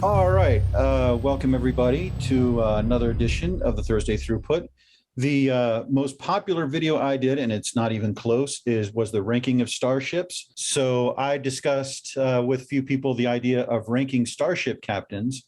All right. Welcome, everybody, to another edition of the Thursday Throughput. The most popular video I did, and it's not even close, was the ranking of starships. So I discussed with a few people the idea of ranking starship captains.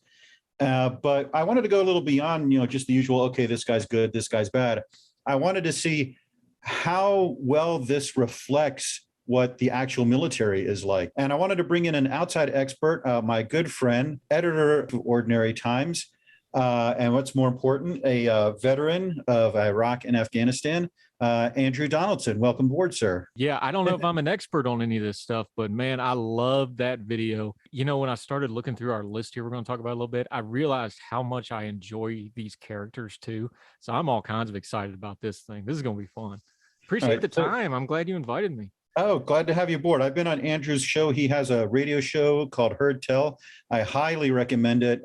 But I wanted to go a little beyond, just the usual, okay, this guy's good, this guy's bad. I wanted to see how well this reflects what the actual military is like. And I wanted to bring in an outside expert, my good friend, editor of Ordinary Times, and what's more important, a veteran of Iraq and Afghanistan, Andrew Donaldson. Welcome aboard, sir. Yeah, I don't know if I'm an expert on any of this stuff, but man, I love that video. When I started looking through our list here, we're going to talk about a little bit, I realized how much I enjoy these characters too. So I'm all kinds of excited about this thing. This is going to be fun. Appreciate the time. I'm glad you invited me. Oh, glad to have you aboard. I've been on Andrew's show. He has a radio show called Heard Tell. I highly recommend it.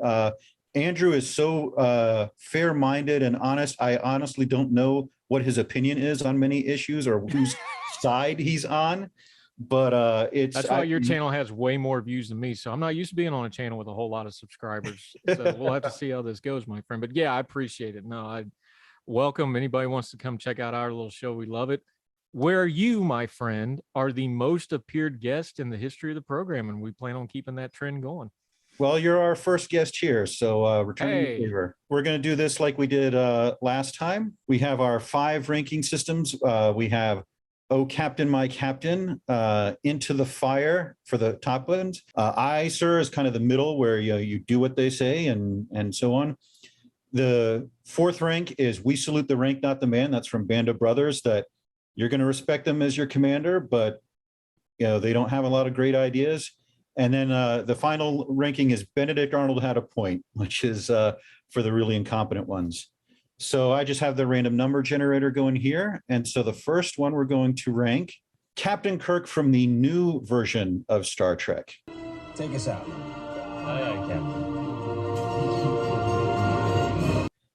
Andrew is so fair-minded and honest. I honestly don't know what his opinion is on many issues or whose side he's on. But that's why your channel has way more views than me. So I'm not used to being on a channel with a whole lot of subscribers. So we'll have to see how this goes, my friend. But yeah, I appreciate it. No, I welcome anybody who wants to come check out our little show. We love it. Where you, my friend, are the most appeared guest in the history of the program, and we plan on keeping that trend going. Well, you're our first guest here, so return the favor. We're going to do this like we did last time. We have our 5 ranking systems. We have Oh Captain, My Captain, Into the Fire for the top ones. I, Sir, is kind of the middle where you do what they say and so on. The 4th rank is We Salute the Rank, Not the Man. That's from Band of Brothers. That you're going to respect them as your commander, but they don't have a lot of great ideas. And then the final ranking is Benedict Arnold Had a Point, which is for the really incompetent ones. So I just have the random number generator going here. And so the first one we're going to rank Captain Kirk from the new version of Star Trek. Take us out. Aye, aye, Captain.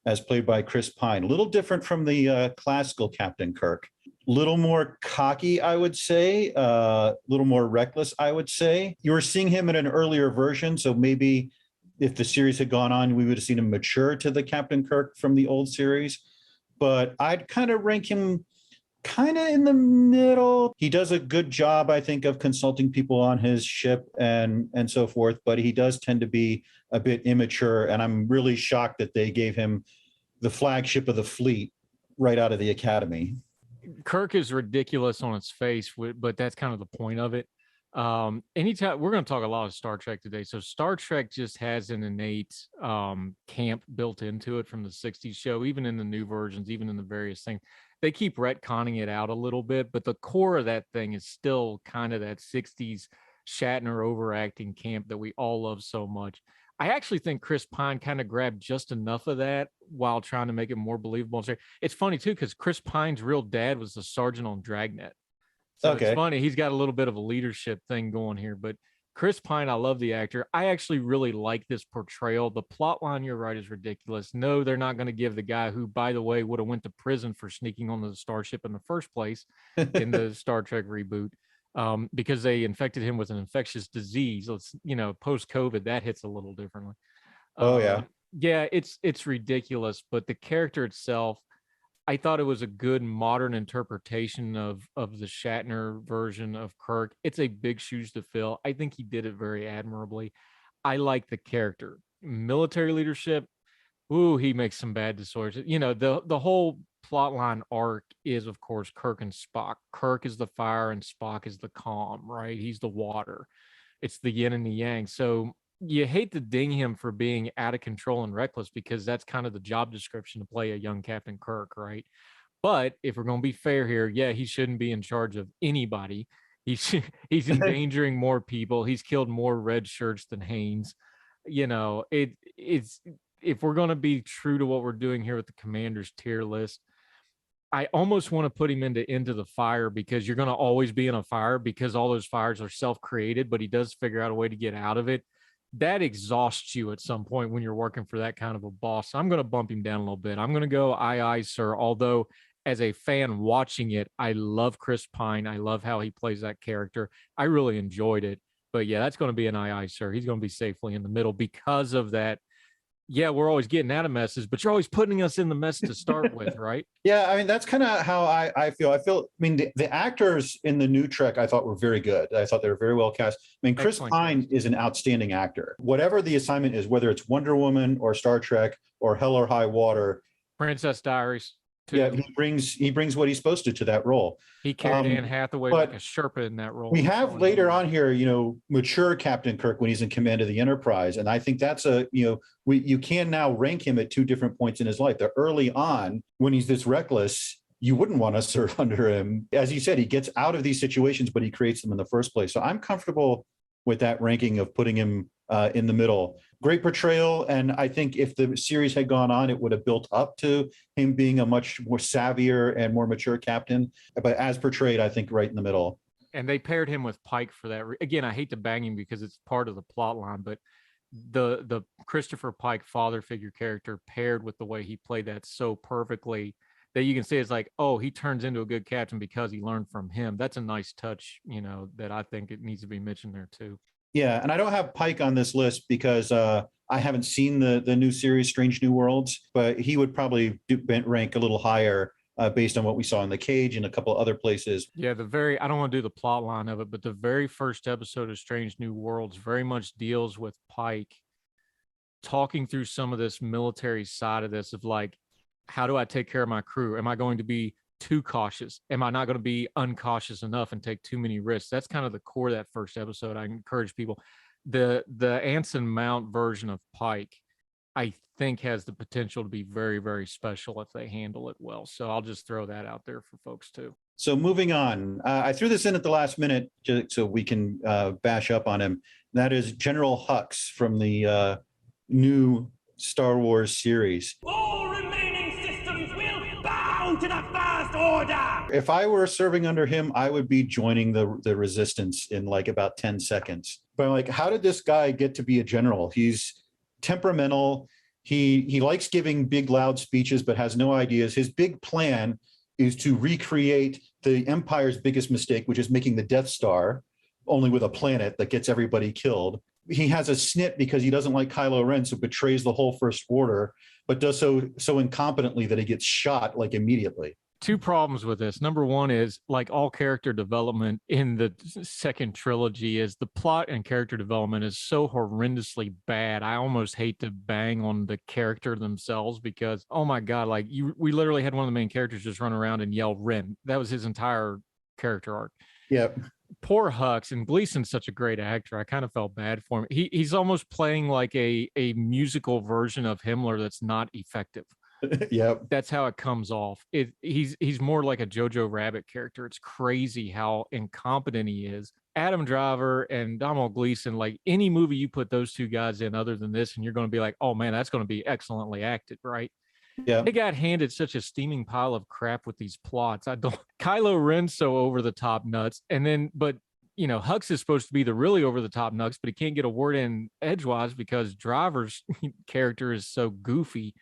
As played by Chris Pine. A little different from the classical Captain Kirk. Little more cocky, I would say. Little more reckless, I would say. You were seeing him in an earlier version, so maybe if the series had gone on, we would have seen him mature to the Captain Kirk from the old series. But I'd kind of rank him kind of in the middle. He does a good job, I think, of consulting people on his ship and so forth, but he does tend to be a bit immature, and I'm really shocked that they gave him the flagship of the fleet right out of the academy. Kirk is ridiculous on its face, but that's kind of the point of it. Anytime we're going to talk a lot of Star Trek today, so Star Trek just has an innate camp built into it from the 60s show, even in the new versions, even in the various things. They keep retconning it out a little bit, but the core of that thing is still kind of that 60s Shatner overacting camp that we all love so much. I actually think Chris Pine kind of grabbed just enough of that while trying to make it more believable. It's funny too, because Chris Pine's real dad was the sergeant on Dragnet. So It's funny. He's got a little bit of a leadership thing going here, but Chris Pine, I love the actor. I actually really like this portrayal. The plot line, you're right, is ridiculous. No, they're not going to give the guy who, by the way, would have went to prison for sneaking on the starship in the first place in the Star Trek reboot. Because they infected him with an infectious disease. Let's, post-COVID, that hits a little differently. Yeah, it's ridiculous, but the character itself, I thought it was a good modern interpretation of the Shatner version of Kirk. It's a big shoes to fill. I think he did it very admirably. I like the character. Military leadership, ooh, he makes some bad decisions. The whole plotline arc is, of course, Kirk and Spock. Kirk is the fire and Spock is the calm, right? He's the water. It's the yin and the yang. So you hate to ding him for being out of control and reckless, because that's kind of the job description to play a young Captain Kirk, right? But if we're going to be fair here, yeah, he shouldn't be in charge of anybody. He's endangering more people. He's killed more red shirts than Haynes. It's if we're going to be true to what we're doing here with the commander's tier list, I almost want to put him into the fire, because you're going to always be in a fire because all those fires are self-created, but he does figure out a way to get out of it. That exhausts you at some point when you're working for that kind of a boss. I'm going to bump him down a little bit. I'm going to go aye, aye, sir. Although as a fan watching it, I love Chris Pine. I love how he plays that character. I really enjoyed it. But yeah, that's going to be an aye, sir. He's going to be safely in the middle because of that. Yeah, we're always getting out of messes, but you're always putting us in the mess to start with, right? Yeah, I mean, that's kind of how I feel. I mean, the actors in the new Trek I thought were very good. I thought they were very well cast. I mean, Chris Excellent Pine cast. is an outstanding actor. Whatever the assignment is, whether it's Wonder Woman or Star Trek or Hell or High Water, Princess Diaries, too. yeah, he brings what he's supposed to that role. He carried Anne Hathaway but like a Sherpa in that role. We have later on here, mature Captain Kirk when he's in command of the Enterprise, and I think that's you can now rank him at two different points in his life. The early on, when he's this reckless, you wouldn't want to serve under him. As you said, he gets out of these situations, but he creates them in the first place. So I'm comfortable with that ranking of putting him in the middle. Great portrayal, and I think if the series had gone on, it would have built up to him being a much more savvier and more mature captain. But as portrayed, I think right in the middle. And they paired him with Pike for that. Again, I hate to bang him because it's part of the plot line, but the Christopher Pike father figure character paired with the way he played that so perfectly that you can say it's like, oh, he turns into a good captain because he learned from him. That's a nice touch, that I think it needs to be mentioned there too. Yeah, and I don't have Pike on this list because I haven't seen the new series, Strange New Worlds, but he would probably rank a little higher based on what we saw in The Cage and a couple of other places. Yeah, I don't want to do the plot line of it, but the very first episode of Strange New Worlds very much deals with Pike talking through some of this military side of this of like, how do I take care of my crew? Am I going to be too cautious? Am I not going to be uncautious enough and take too many risks? That's kind of the core of that first episode. I encourage people. The Anson Mount version of Pike, I think, has the potential to be very, very special if they handle it well. So I'll just throw that out there for folks too. So moving on, I threw this in at the last minute just so we can bash up on him. That is General Hux from the new Star Wars series. All remaining systems will bow to the First Order! If I were serving under him, I would be joining the resistance in like about 10 seconds. But I'm like, how did this guy get to be a general? He's temperamental. He likes giving big, loud speeches, but has no ideas. His big plan is to recreate the Empire's biggest mistake, which is making the Death Star, only with a planet that gets everybody killed. He has a snit because he doesn't like Kylo Ren, so betrays the whole First Order, but does so incompetently that he gets shot like immediately. Two problems with this. Number one is, like all character development in the second trilogy, is the plot and character development is so horrendously bad. I almost hate to bang on the character themselves because, oh my God, we literally had one of the main characters just run around and yell Ren. That was his entire character arc. Yep. Poor Hux, and Gleason's such a great actor. I kind of felt bad for him. He's almost playing like a musical version of Himmler that's not effective. Yep. That's how it comes off. He's more like a Jojo Rabbit character. It's crazy how incompetent he is. Adam Driver and Domhnall Gleeson, like any movie you put those two guys in other than this, and you're going to be like, oh man, that's going to be excellently acted, right? Yeah. They got handed such a steaming pile of crap with these plots. Kylo Ren's so over the top nuts, but Hux is supposed to be the really over the top nuts, but he can't get a word in edgewise because Driver's character is so goofy.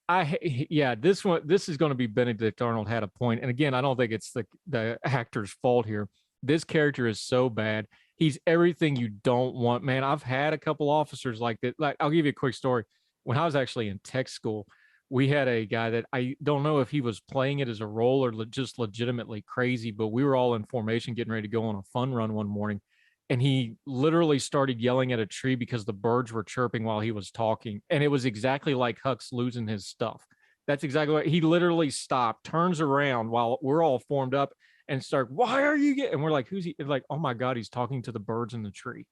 This is going to be Benedict Arnold had a point. And again, I don't think it's the actor's fault here. This character is so bad. He's everything you don't want, man. I've had a couple officers like that. Like, I'll give you a quick story. When I was actually in tech school, we had a guy that I don't know if he was playing it as a role or just legitimately crazy, but we were all in formation getting ready to go on a fun run one morning. And he literally started yelling at a tree because the birds were chirping while he was talking. And it was exactly like Hux losing his stuff. That's exactly what he literally stopped, turns around while we're all formed up and start, why are you getting? And we're like, who's he? It's like, oh my God, he's talking to the birds in the tree.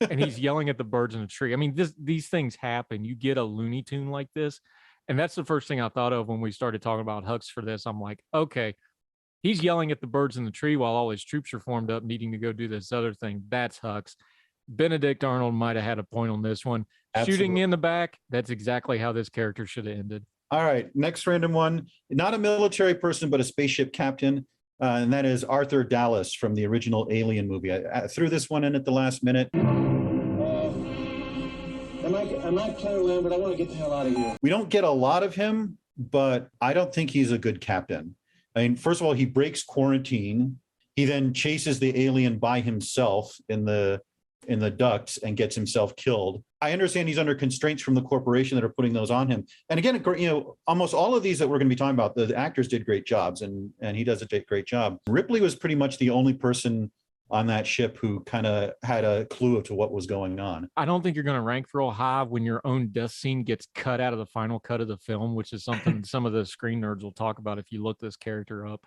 And he's yelling at the birds in the tree. I mean, these things happen. You get a Looney Tune like this. And that's the first thing I thought of when we started talking about Hux for this. I'm like, okay, he's yelling at the birds in the tree while all his troops are formed up, needing to go do this other thing. That's Hux. Benedict Arnold might have had a point on this one. Absolutely. Shooting in the back, that's exactly how this character should have ended. All right, next random one. Not a military person, but a spaceship captain. And that is Arthur Dallas from the original Alien movie. I threw this one in at the last minute. Am I Claire Lambert? I want to get the hell out of here. We don't get a lot of him, but I don't think he's a good captain. I mean, first of all, he breaks quarantine. He then chases the alien by himself in the in the ducts and gets himself killed. I understand he's under constraints from the corporation that are putting those on him. And again, almost all of these that we're going to be talking about, the actors did great jobs, and he does a great job. Ripley was pretty much the only person on that ship who kind of had a clue to what was going on. I don't think you're going to rank real high when your own death scene gets cut out of the final cut of the film, which is something some of the screen nerds will talk about if you look this character up.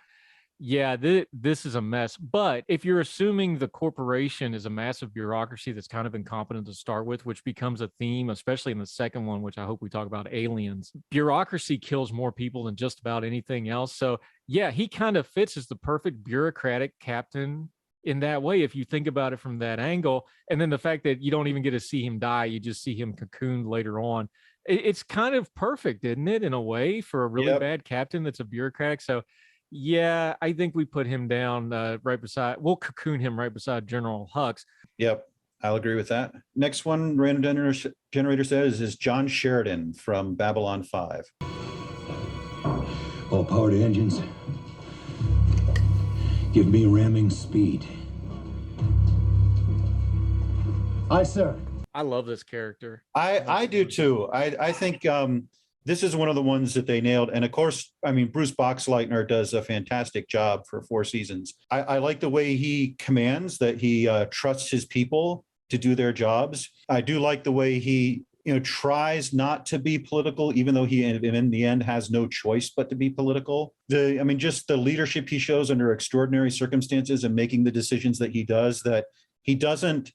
Yeah, this is a mess. But if you're assuming the corporation is a massive bureaucracy that's kind of incompetent to start with, which becomes a theme, especially in the second one, which I hope we talk about, Aliens, bureaucracy kills more people than just about anything else. So yeah, he kind of fits as the perfect bureaucratic captain in that way, if you think about it from that angle. And then the fact that you don't even get to see him die, you just see him cocooned later on. It's kind of perfect, isn't it, in a way, for a really bad captain that's a bureaucratic. So yeah, I think we put him down we'll cocoon him right beside General Hux. Yep, I'll agree with that. Next one, random generator says, is John Sheridan from Babylon 5. All power to engines. Give me ramming speed. Aye, sir. I love this character. I do too. I think this is one of the ones that they nailed. And of course, I mean, Bruce Boxleitner does a fantastic job for 4 seasons. I like the way he commands, that he trusts his people to do their jobs. I do like the way he tries not to be political, even though he in the end has no choice but to be political. Just the leadership he shows under extraordinary circumstances and making the decisions that he does, that he doesn't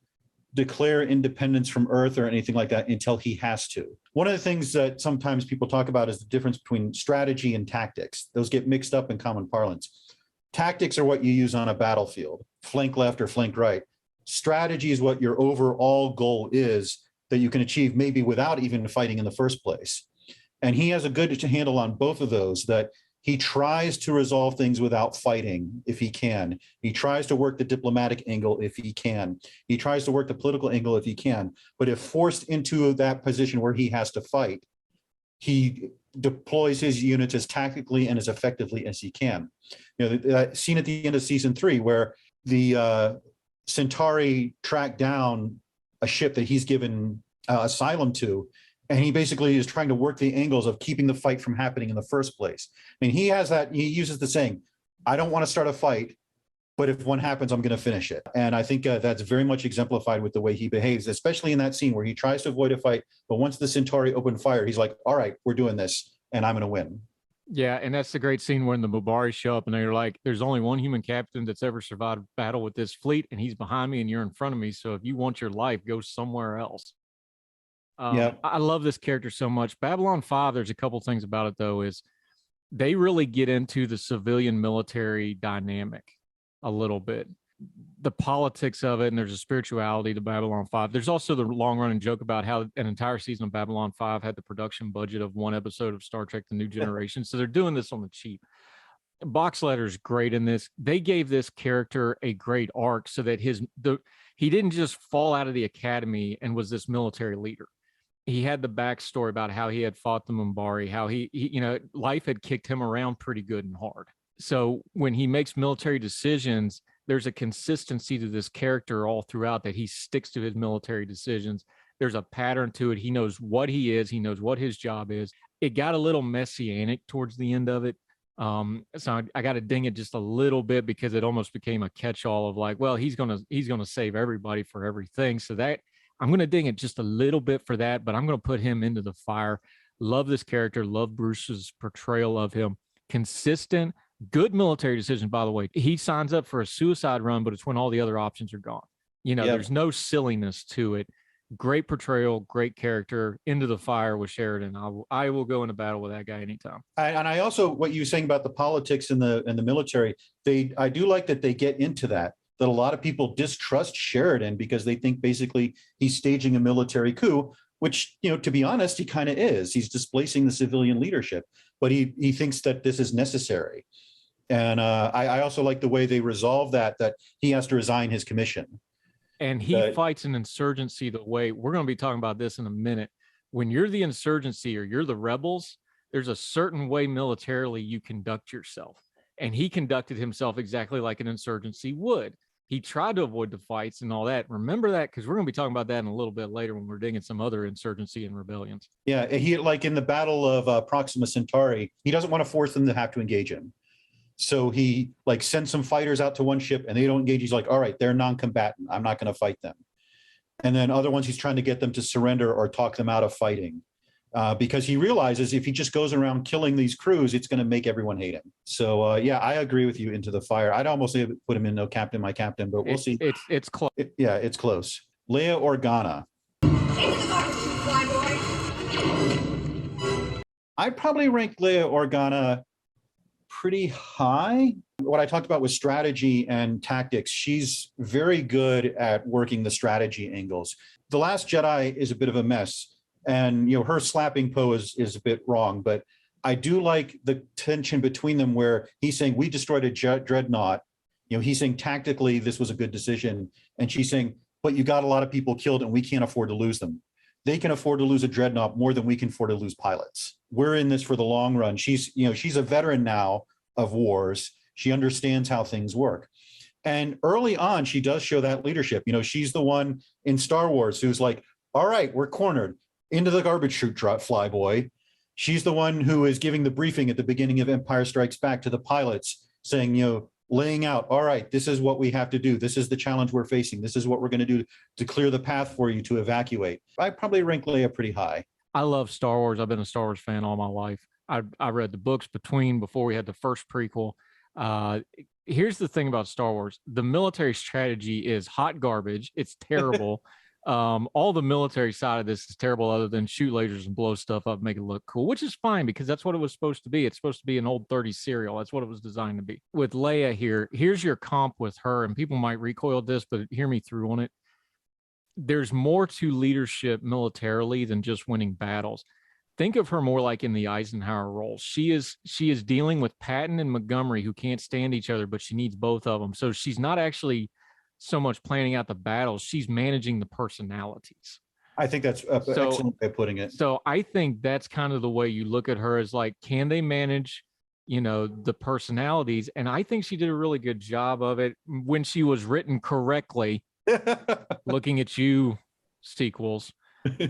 declare independence from Earth or anything like that until he has to. One of the things that sometimes people talk about is the difference between strategy and tactics. Those get mixed up in common parlance. Tactics are what you use on a battlefield, flank left or flank right. Strategy is what your overall goal is, that you can achieve maybe without even fighting in the first place. And he has a good handle on both of those, that he tries to resolve things without fighting if he can. He tries to work the diplomatic angle if he can. He tries to work the political angle if he can. But if forced into that position where he has to fight, he deploys his units as tactically and as effectively as he can. That scene at the end of season 3 where the Centauri track down a ship that he's given asylum to, and he basically is trying to work the angles of keeping the fight from happening in the first place. I mean, he uses the saying, I don't want to start a fight, but if one happens, I'm going to finish it. And I think that's very much exemplified with the way he behaves, especially in that scene where he tries to avoid a fight, but once the Centauri open fire, he's like, all right, we're doing this, and I'm going to win. Yeah, and that's the great scene when the Mubari show up and they're like, there's only one human captain that's ever survived battle with this fleet, and he's behind me and you're in front of me. So if you want your life, go somewhere else. I love this character so much. Babylon 5, there's a couple things about it, though, is they really get into the civilian military dynamic a little bit. The politics of it, and there's a spirituality to Babylon 5. There's also the long-running joke about how an entire season of Babylon 5 had the production budget of one episode of Star Trek: The New Generation. So they're doing this on the cheap. Boxletter's great in this. They gave this character a great arc so that he didn't just fall out of the academy and was this military leader. He had the backstory about how he had fought the Mumbai, how he life had kicked him around pretty good and hard. So when he makes military decisions, there's a consistency to this character all throughout, that he sticks to his military decisions. There's a pattern to it. He knows what he is. He knows what his job is. It got a little messianic towards the end of it. So I got to ding it just a little bit, because it almost became a catch-all of like, well, he's gonna save everybody for everything. So that I'm gonna ding it just a little bit for that, but I'm gonna put him into the fire. Love this character. Love Bruce's portrayal of him. Consistent, good military decision, by the way. He signs up for a suicide run, but it's when all the other options are gone. There's no silliness to it. Great portrayal, great character. Into the fire with Sheridan. I will go into battle with that guy anytime. And I also, what you were saying about the politics and the military, I do like that they get into that a lot of people distrust Sheridan because they think basically he's staging a military coup, which, to be honest, he kind of is. He's displacing the civilian leadership, but he thinks that this is necessary. And I also like the way they resolve that he has to resign his commission. And he fights an insurgency the way we're going to be talking about this in a minute. When you're the insurgency or you're the rebels, there's a certain way militarily you conduct yourself. And he conducted himself exactly like an insurgency would. He tried to avoid the fights and all that. Remember that, because we're going to be talking about that in a little bit later when we're digging some other insurgency and rebellions. Yeah, he like in the Battle of Proxima Centauri, he doesn't want to force them to have to engage him. So he like sends some fighters out to one ship and they don't engage. He's like, all right, they're non-combatant. I'm not going to fight them. And then other ones, he's trying to get them to surrender or talk them out of fighting. Because he realizes if he just goes around killing these crews, it's going to make everyone hate him. So yeah, I agree with you. Into the Fire. I'd almost put him in No Captain, My Captain, but we'll see. It's close. Yeah, it's close. Leia Organa. I'd probably rank Leia Organa pretty high. What I talked about was strategy and tactics. She's very good at working the strategy angles. The Last Jedi is a bit of a mess. And, you know, her slapping Poe is a bit wrong, but I do like the tension between them where he's saying, we destroyed a dreadnought. You know, he's saying tactically, this was a good decision. And she's saying, but you got a lot of people killed and we can't afford to lose them. They can afford to lose a dreadnought more than we can afford to lose pilots. We're in this for the long run. She's a veteran now of wars. She understands how things work. And early on, she does show that leadership. You know, she's the one in Star Wars who's like, all right, we're cornered. Into the garbage chute, flyboy. She's the one who is giving the briefing at the beginning of Empire Strikes Back to the pilots, saying, you know, laying out, all right, this is what we have to do. This is the challenge we're facing. This is what we're going to do to clear the path for you to evacuate. I probably rank Leia pretty high. I love Star Wars. I've been a Star Wars fan all my life. I read the books before we had the first prequel. Here's the thing about Star Wars. The military strategy is hot garbage. It's terrible. All the military side of this is terrible other than shoot lasers and blow stuff up, make it look cool, which is fine because that's what it was supposed to be. It's supposed to be an old 30s serial. That's what it was designed to be. With Leia here, here's your comp with her, and people might recoil this, but hear me through on it. There's more to leadership militarily than just winning battles. Think of her more like in the Eisenhower role. She is dealing with Patton and Montgomery who can't stand each other, but she needs both of them. So she's not actually so much planning out the battles, she's managing the personalities. I think that's an excellent way of putting it. So I think that's kind of the way you look at her, is like, can they manage, you know, the personalities? And I think she did a really good job of it when she was written correctly. Looking at you, sequels.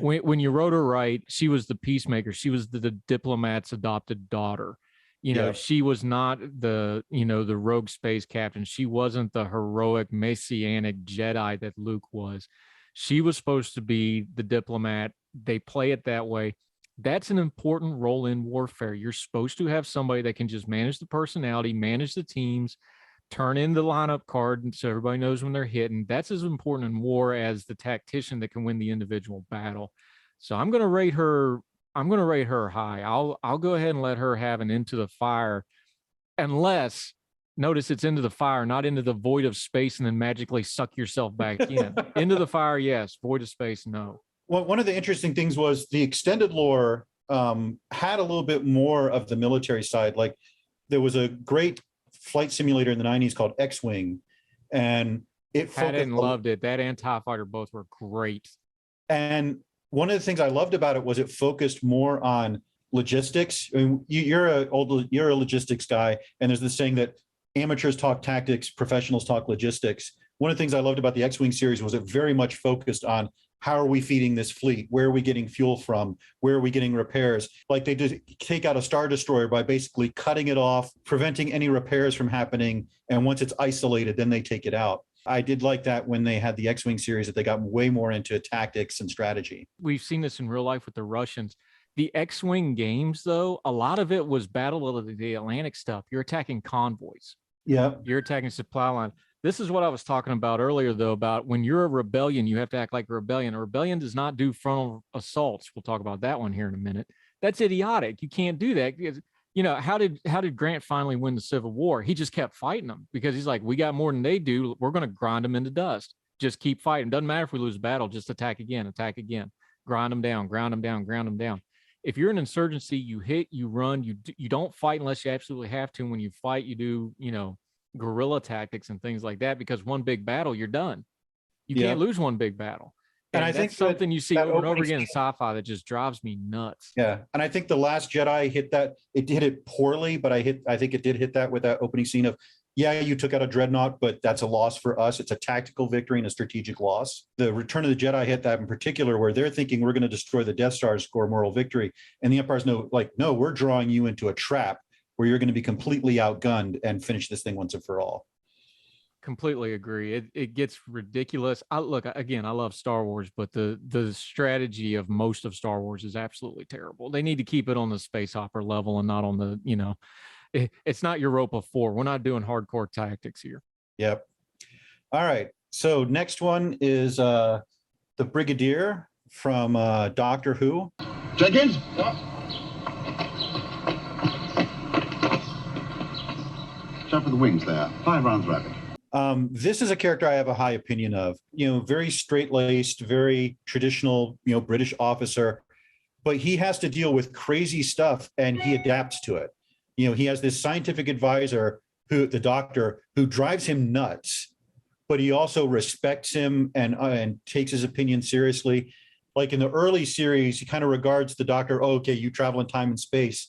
When you wrote her right, she was the peacemaker. She was the diplomat's adopted daughter. You know, she was not the rogue space captain. She wasn't the heroic messianic Jedi that Luke was. She was supposed to be the diplomat. They play it that way. That's an important role in warfare. You're supposed to have somebody that can just manage the personality, manage the teams, turn in the lineup card so everybody knows when they're hitting. That's as important in war as the tactician that can win the individual battle. So I'm going to rate her high. I'll go ahead and let her have an Into the Fire, unless, notice it's Into the Fire, not into the void of space and then magically suck yourself back in. Into the Fire, yes. Void of space, no. Well, one of the interesting things was the extended lore had a little bit more of the military side. Like there was a great flight simulator in the 90s called X-Wing, and it had it and loved it. That and TIE Fighter both were great. And one of the things I loved about it was it focused more on logistics. I mean, you're a logistics guy, and there's this saying that amateurs talk tactics, professionals talk logistics. One of the things I loved about the X-Wing series was it very much focused on how are we feeding this fleet? Where are we getting fuel from? Where are we getting repairs? Like they did take out a Star Destroyer by basically cutting it off, preventing any repairs from happening. And once it's isolated, then they take it out. I did like that when they had the X-Wing series, that they got way more into tactics and strategy. We've seen this in real life with the Russians. The X-Wing games, though, a lot of it was Battle of the Atlantic stuff. You're attacking convoys. Yeah. You're attacking supply line. This is what I was talking about earlier, though, about when you're a rebellion, you have to act like a rebellion. A rebellion does not do frontal assaults. We'll talk about that one here in a minute. That's idiotic. You can't do that. You know, how did Grant finally win the Civil War? He just kept fighting them because he's like, we got more than they do. We're going to grind them into dust. Just keep fighting. Doesn't matter if we lose a battle. Just attack again. Grind them down, ground them down. If you're an insurgency, you hit, you run, you don't fight unless you absolutely have to. And when you fight, you do, guerrilla tactics and things like that, because one big battle, you're done. You can't lose one big battle. And I think something you see over and over again in sci-fi that just drives me nuts. Yeah. And I think The Last Jedi hit that. It hit it poorly, but I think it did hit that with that opening scene of yeah, you took out a dreadnought, but that's a loss for us. It's a tactical victory and a strategic loss. The Return of the Jedi hit that in particular, where they're thinking we're going to destroy the Death Star, score moral victory. And the Empire's no, we're drawing you into a trap where you're going to be completely outgunned and finish this thing once and for all. Completely agree. It gets ridiculous. I love Star Wars, but the strategy of most of Star Wars is absolutely terrible. They need to keep it on the space opera level and not on the, it's not Europa 4. We're not doing hardcore tactics here. Yep. All right. So next one is the Brigadier from Doctor Who. Jenkins? Shot for the wings there. 5 rounds rapid. This is a character I have a high opinion of. Very straight-laced, very traditional, British officer, but he has to deal with crazy stuff and he adapts to it. He has this scientific advisor, the doctor, who drives him nuts, but he also respects him and takes his opinion seriously. Like in the early series, he kind of regards the doctor, oh, okay, you travel in time and space.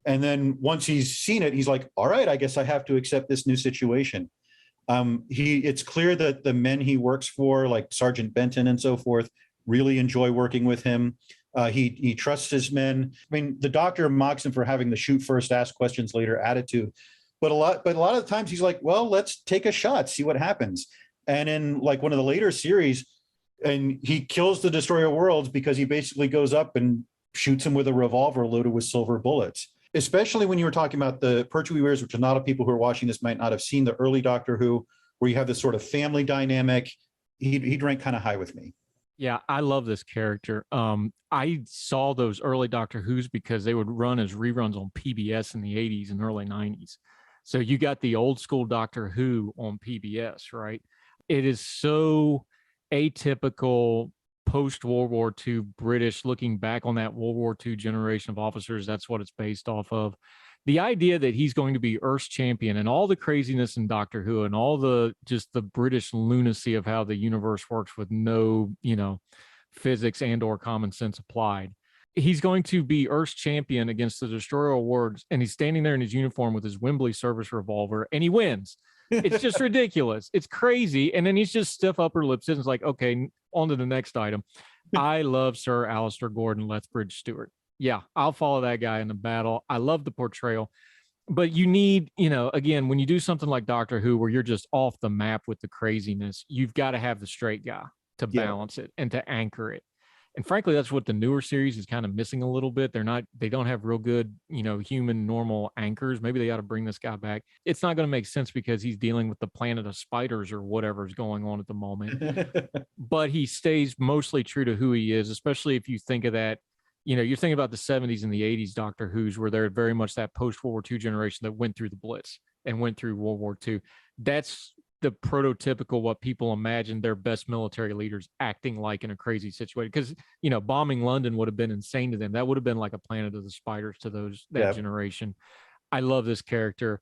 And then once he's seen it, he's like, all right, I guess I have to accept this new situation. It's clear that the men he works for, like Sergeant Benton and so forth, really enjoy working with him. He trusts his men. I mean, the doctor mocks him for having the shoot first, ask questions later attitude. But a lot of the times he's like, well, let's take a shot, see what happens. And in like one of the later series, and he kills the Destroyer of Worlds because he basically goes up and shoots him with a revolver loaded with silver bullets. Especially when you were talking about the Pertwee Wears, which a lot of people who are watching this might not have seen the early Doctor Who, where you have this sort of family dynamic. He'd rank kind of high with me. Yeah, I love this character. I saw those early Doctor Who's because they would run as reruns on PBS in the 80s and early 90s. So you got the old school Doctor Who on PBS, right? It is so atypical post-World War II British, looking back on that World War II generation of officers. That's what it's based off of. The idea that he's going to be Earth's champion and all the craziness in Doctor Who and all the British lunacy of how the universe works with no, physics and or common sense applied. He's going to be Earth's champion against the Destroyer of Worlds, and he's standing there in his uniform with his Wembley service revolver, and he wins. It's just ridiculous. It's crazy. And then he's just stiff upper lips and is like, okay, on to the next item. I love Sir Alistair Gordon Lethbridge-Stewart. Yeah, I'll follow that guy in the battle. I love the portrayal. But you need, again, when you do something like Doctor Who, where you're just off the map with the craziness, you've got to have the straight guy to balance it and to anchor it. And frankly, that's what the newer series is kind of missing a little bit. They don't have real good, human normal anchors. Maybe they ought to bring this guy back. It's not going to make sense because he's dealing with the planet of spiders or whatever's going on at the moment. But he stays mostly true to who he is, especially if you think of that. You're thinking about the 70s and the 80s Doctor Who's, where they're very much that post-World War II generation that went through the Blitz and went through World War II. That's the prototypical what people imagine their best military leaders acting like in a crazy situation. Because, bombing London would have been insane to them. That would have been like a Planet of the Spiders to that generation. I love this character.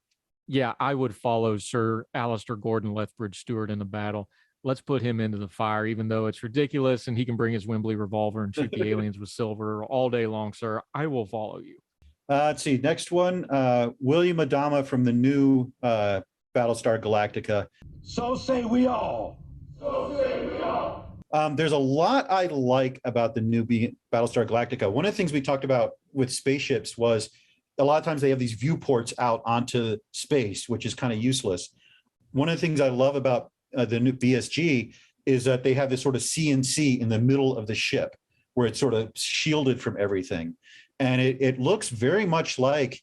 Yeah, I would follow Sir Alistair Gordon Lethbridge-Stewart in the battle. Let's put him into the fire, even though it's ridiculous and he can bring his Wembley revolver and shoot the aliens with silver all day long, sir. I will follow you. Let's see. Next one, William Adama from the new Battlestar Galactica. So say we all. So say we all. There's a lot I like about the new Battlestar Galactica. One of the things we talked about with spaceships was a lot of times they have these viewports out onto space, which is kind of useless. One of the things I love about the new BSG is that they have this sort of CNC in the middle of the ship where it's sort of shielded from everything. And it looks very much like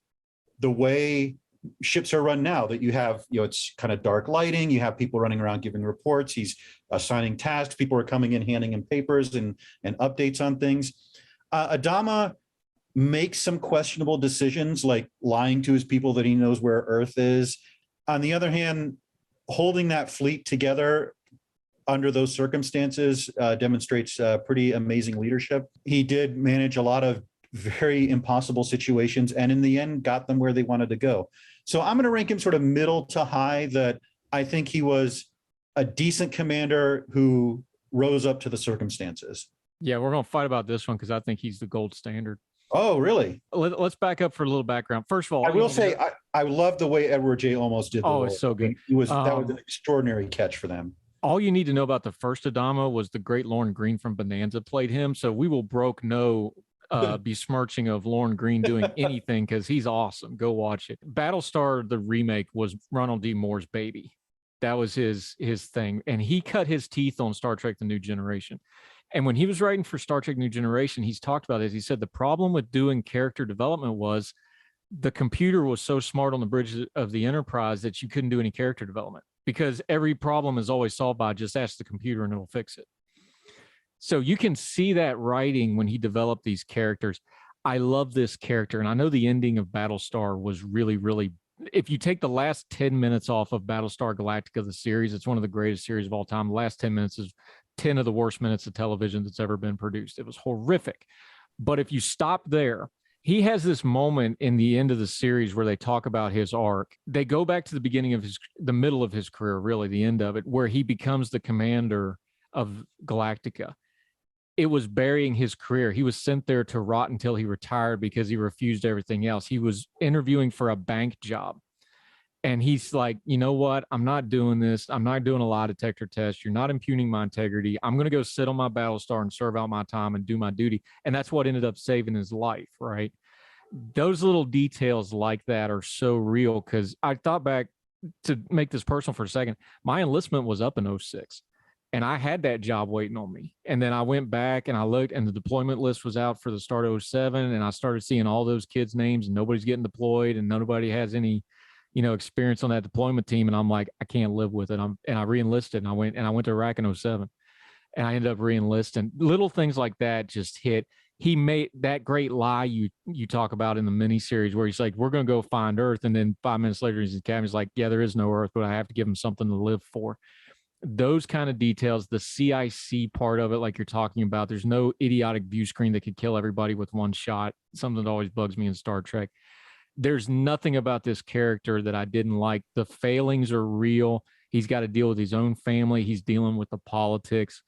the way ships are run now, that you have, it's kind of dark lighting. You have people running around giving reports. He's assigning tasks. People are coming in, handing him papers and updates on things. Adama makes some questionable decisions, like lying to his people that he knows where Earth is. On the other hand, holding that fleet together under those circumstances demonstrates pretty amazing leadership. He did manage a lot of very impossible situations and in the end got them where they wanted to go. So I'm going to rank him sort of middle to high, that I think he was a decent commander who rose up to the circumstances. Yeah, we're going to fight about this one because I think he's the gold standard. Oh, really? Let's back up for a little background. First of all, I will say I love the way Edward J. Olmos did the role. it's so good. That was an extraordinary catch for them. All you need to know about the first Adama was the great Lorne Green from Bonanza played him. So we will broke no besmirching of Lorne Green doing anything because he's awesome. Go watch it. Battlestar, the remake, was Ronald D. Moore's baby. That was his thing. And he cut his teeth on Star Trek The New Generation. And when he was writing for Star Trek New Generation, he's talked about this. He said the problem with doing character development was the computer was so smart on the bridge of the Enterprise that you couldn't do any character development because every problem is always solved by just ask the computer and it'll fix it. So you can see that writing when he developed these characters. I love this character. And I know the ending of Battlestar was really, really, if you take the last 10 minutes off of Battlestar Galactica, the series, it's one of the greatest series of all time. The last 10 minutes is 10 of the worst minutes of television that's ever been produced. It was horrific. But if you stop there, he has this moment in the end of the series where they talk about his arc. They go back to the beginning of the middle of his career, really the end of it, where he becomes the commander of Galactica. It was burying his career. He was sent there to rot until he retired because he refused everything else. He was interviewing for a bank job. And he's like, you know what? I'm not doing this. I'm not doing a lie detector test. You're not impugning my integrity. I'm going to go sit on my Battlestar and serve out my time and do my duty. And that's what ended up saving his life, right? Those little details like that are so real because I thought back to make this personal for a second. My enlistment was up in 2006. And I had that job waiting on me. And then I went back and I looked and the deployment list was out for the start of 2007. And I started seeing all those kids' names and nobody's getting deployed and nobody has any, experience on that deployment team. And I'm like, I can't live with it. And I re-enlisted and I went to Iraq in 2007 and I ended up re-enlisting. Little things like that just hit. He made that great lie you talk about in the miniseries where he's like, we're going to go find Earth. And then 5 minutes later, he's in the cabin. He's like, yeah, there is no Earth, but I have to give him something to live for. Those kind of details, the CIC part of it, like you're talking about, there's no idiotic view screen that could kill everybody with one shot. Something that always bugs me in Star Trek. There's nothing about this character that I didn't like. The failings are real. He's got to deal with his own family. He's dealing with the politics.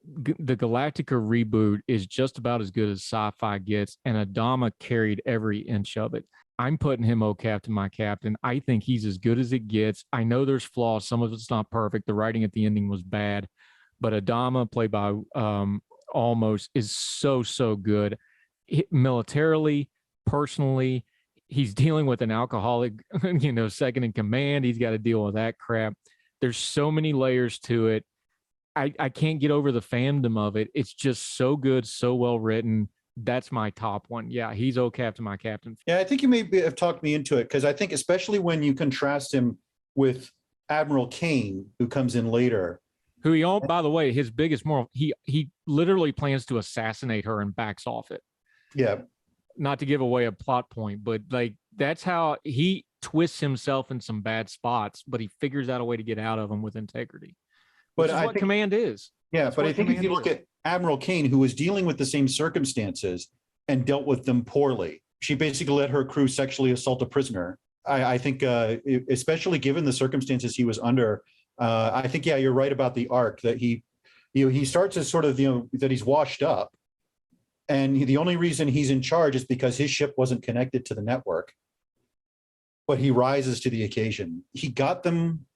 The Galactica reboot is just about as good as Sci-Fi gets, and Adama carried every inch of it. I'm putting him, oh, Captain, my captain. I think he's as good as it gets. I know there's flaws. Some of it's not perfect. The writing at the ending was bad, but Adama, played by Olmos, is so good. Militarily, personally, he's dealing with an alcoholic, second in command. He's got to deal with that crap. There's so many layers to it. I can't get over the fandom of it. It's just so good, so well written. That's my top one. Yeah, he's oh, Captain, my captain. Yeah, I think you may have talked me into it because I think especially when you contrast him with Admiral Kane, who comes in later. Who he, by the way, his biggest moral, he literally plans to assassinate her and backs off it. Yeah. Not to give away a plot point, but like that's how he twists himself in some bad spots, but he figures out a way to get out of them with integrity. But I think command is. Yeah, that's but I think if you look at Admiral Kane, who was dealing with the same circumstances and dealt with them poorly, she basically let her crew sexually assault a prisoner. I think, especially given the circumstances he was under, I think, yeah, you're right about the arc that he starts as sort of, that he's washed up. And the only reason he's in charge is because his ship wasn't connected to the network. But he rises to the occasion. He got them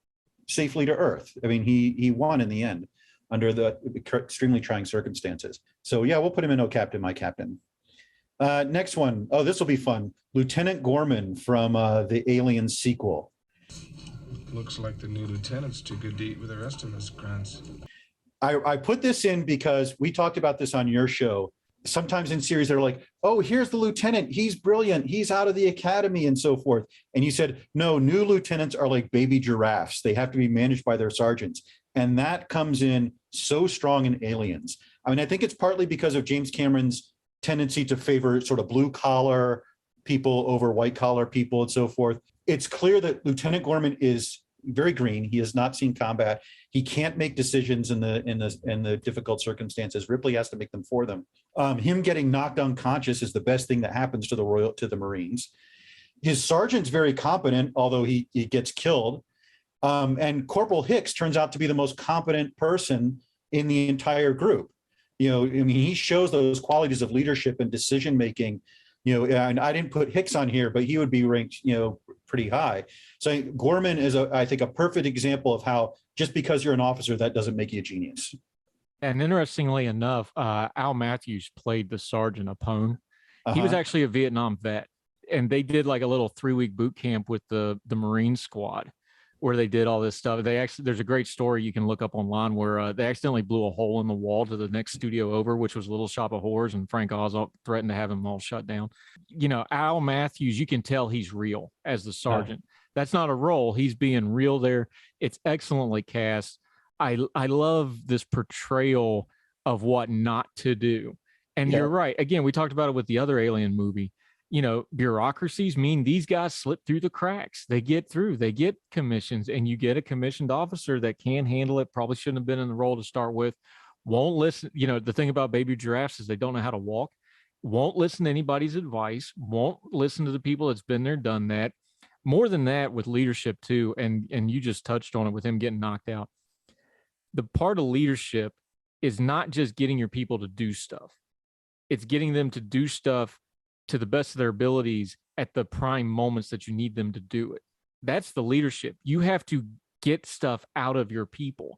safely to Earth. I mean, he won in the end under the extremely trying circumstances. So yeah, we'll put him in oh, Captain, my captain. Next one. Oh, this will be fun. Lieutenant Gorman from the Alien sequel. Looks like the new lieutenant's too good to eat with the rest of us, grunts. I put this in because we talked about this on your show. Sometimes in series, they're like, oh, here's the lieutenant. He's brilliant. He's out of the academy and so forth. And you said, no, new lieutenants are like baby giraffes. They have to be managed by their sergeants. And that comes in so strong in Aliens. I mean, I think it's partly because of James Cameron's tendency to favor sort of blue collar people over white collar people and so forth. It's clear that Lieutenant Gorman is very green. He has not seen combat. He can't make decisions in the difficult circumstances. Ripley has to make them for them. Him getting knocked unconscious is the best thing that happens to the Marines. His sergeant's very competent, although he gets killed. And Corporal Hicks turns out to be the most competent person in the entire group. I mean, he shows those qualities of leadership and decision making. And I didn't put Hux on here, but he would be ranked, pretty high. So Gorman is, I think, a perfect example of how just because you're an officer, that doesn't make you a genius. And interestingly enough, Al Matthews played the sergeant Apone. He was actually a Vietnam vet, and they did like a little 3-week boot camp with the Marine squad where they did all this stuff. There's a great story you can look up online where they accidentally blew a hole in the wall to the next studio over, which was Little Shop of Horrors, and Frank Oz threatened to have them all shut down. Al Matthews, you can tell he's real as the sergeant. Oh. That's not a role. He's being real there. It's excellently cast. I love this portrayal of what not to do. And you're right. Again, we talked about it with the other Alien movie. Bureaucracies mean these guys slip through the cracks. They get through, they get commissions, and you get a commissioned officer that can handle it. Probably shouldn't have been in the role to start with. Won't listen. The thing about baby giraffes is they don't know how to walk. Won't listen to anybody's advice. Won't listen to the people that's been there, done that. More than that, with leadership too, and you just touched on it with him getting knocked out. The part of leadership is not just getting your people to do stuff. It's getting them to do stuff to the best of their abilities at the prime moments that you need them to do it. That's the leadership. You have to get stuff out of your people.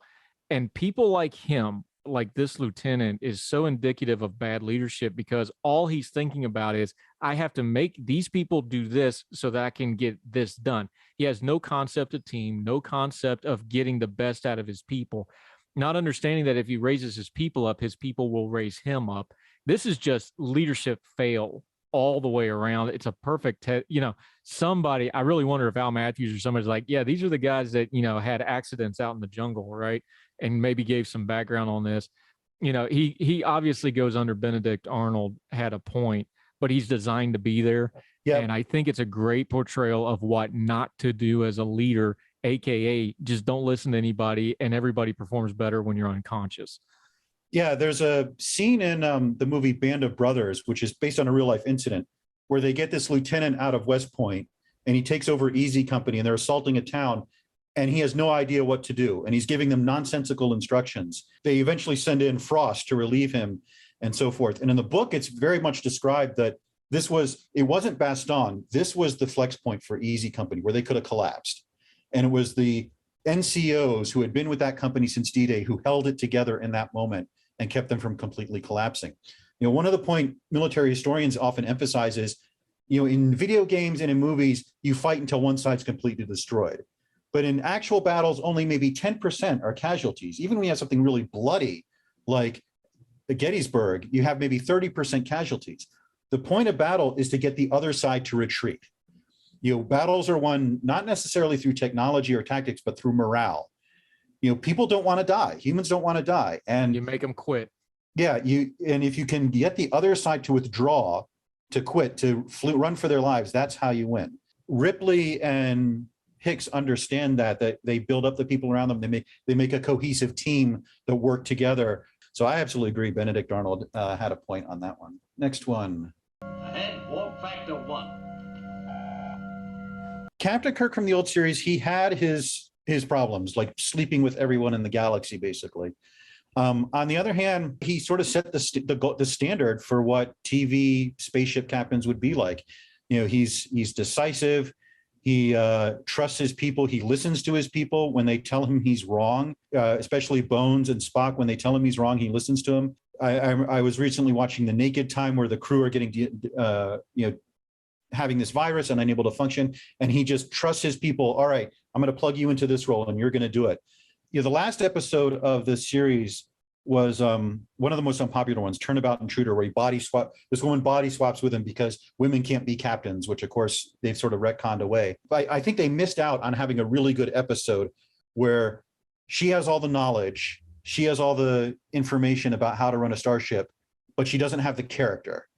And people like him, like this lieutenant, is so indicative of bad leadership because all he's thinking about is, I have to make these people do this so that I can get this done. He has no concept of team, no concept of getting the best out of his people, not understanding that if he raises his people up, his people will raise him up. This is just leadership fail all the way around. It's a perfect, somebody, I really wonder if Al Matthews or somebody's like, yeah, these are the guys that, had accidents out in the jungle, right? And maybe gave some background on this. He obviously goes under Benedict Arnold, had a point, but he's designed to be there. Yep. And I think it's a great portrayal of what not to do as a leader, AKA just don't listen to anybody and everybody performs better when you're unconscious. Yeah, there's a scene in the movie Band of Brothers, which is based on a real life incident, where they get this lieutenant out of West Point and he takes over Easy Company and they're assaulting a town and he has no idea what to do. And he's giving them nonsensical instructions. They eventually send in Frost to relieve him and so forth. And in the book, it's very much described that it wasn't Bastogne. This was the flex point for Easy Company where they could have collapsed. And it was the NCOs who had been with that company since D-Day who held it together in that moment and kept them from completely collapsing. One of the point military historians often emphasize is, in video games and in movies, you fight until one side's completely destroyed. But in actual battles, only maybe 10% are casualties. Even when you have something really bloody, like the Gettysburg, you have maybe 30% casualties. The point of battle is to get the other side to retreat. Battles are won not necessarily through technology or tactics, but through morale. People don't want to die. Humans don't want to die. And you make them quit. Yeah. And if you can get the other side to withdraw, to quit, to run for their lives, that's how you win. Ripley and Hux understand that they build up the people around them. They make a cohesive team that work together. So I absolutely agree. Benedict Arnold had a point on that one. Next one. Ahead, warp factor 1. Captain Kirk from the old series, he had his problems, like sleeping with everyone in the galaxy, basically. On the other hand, he sort of set the standard for what TV spaceship captains would be like. He's decisive. He trusts his people. He listens to his people when they tell him he's wrong, especially Bones and Spock. When they tell him he's wrong, he listens to him. I was recently watching The Naked Time, where the crew are getting, having this virus and unable to function. And he just trusts his people. All right, I'm going to plug you into this role and you're going to do it. The last episode of this series was one of the most unpopular ones, Turnabout Intruder, where this woman body swaps with him because women can't be captains, which of course they've sort of retconned away. But I think they missed out on having a really good episode where she has all the knowledge, she has all the information about how to run a starship, but she doesn't have the character,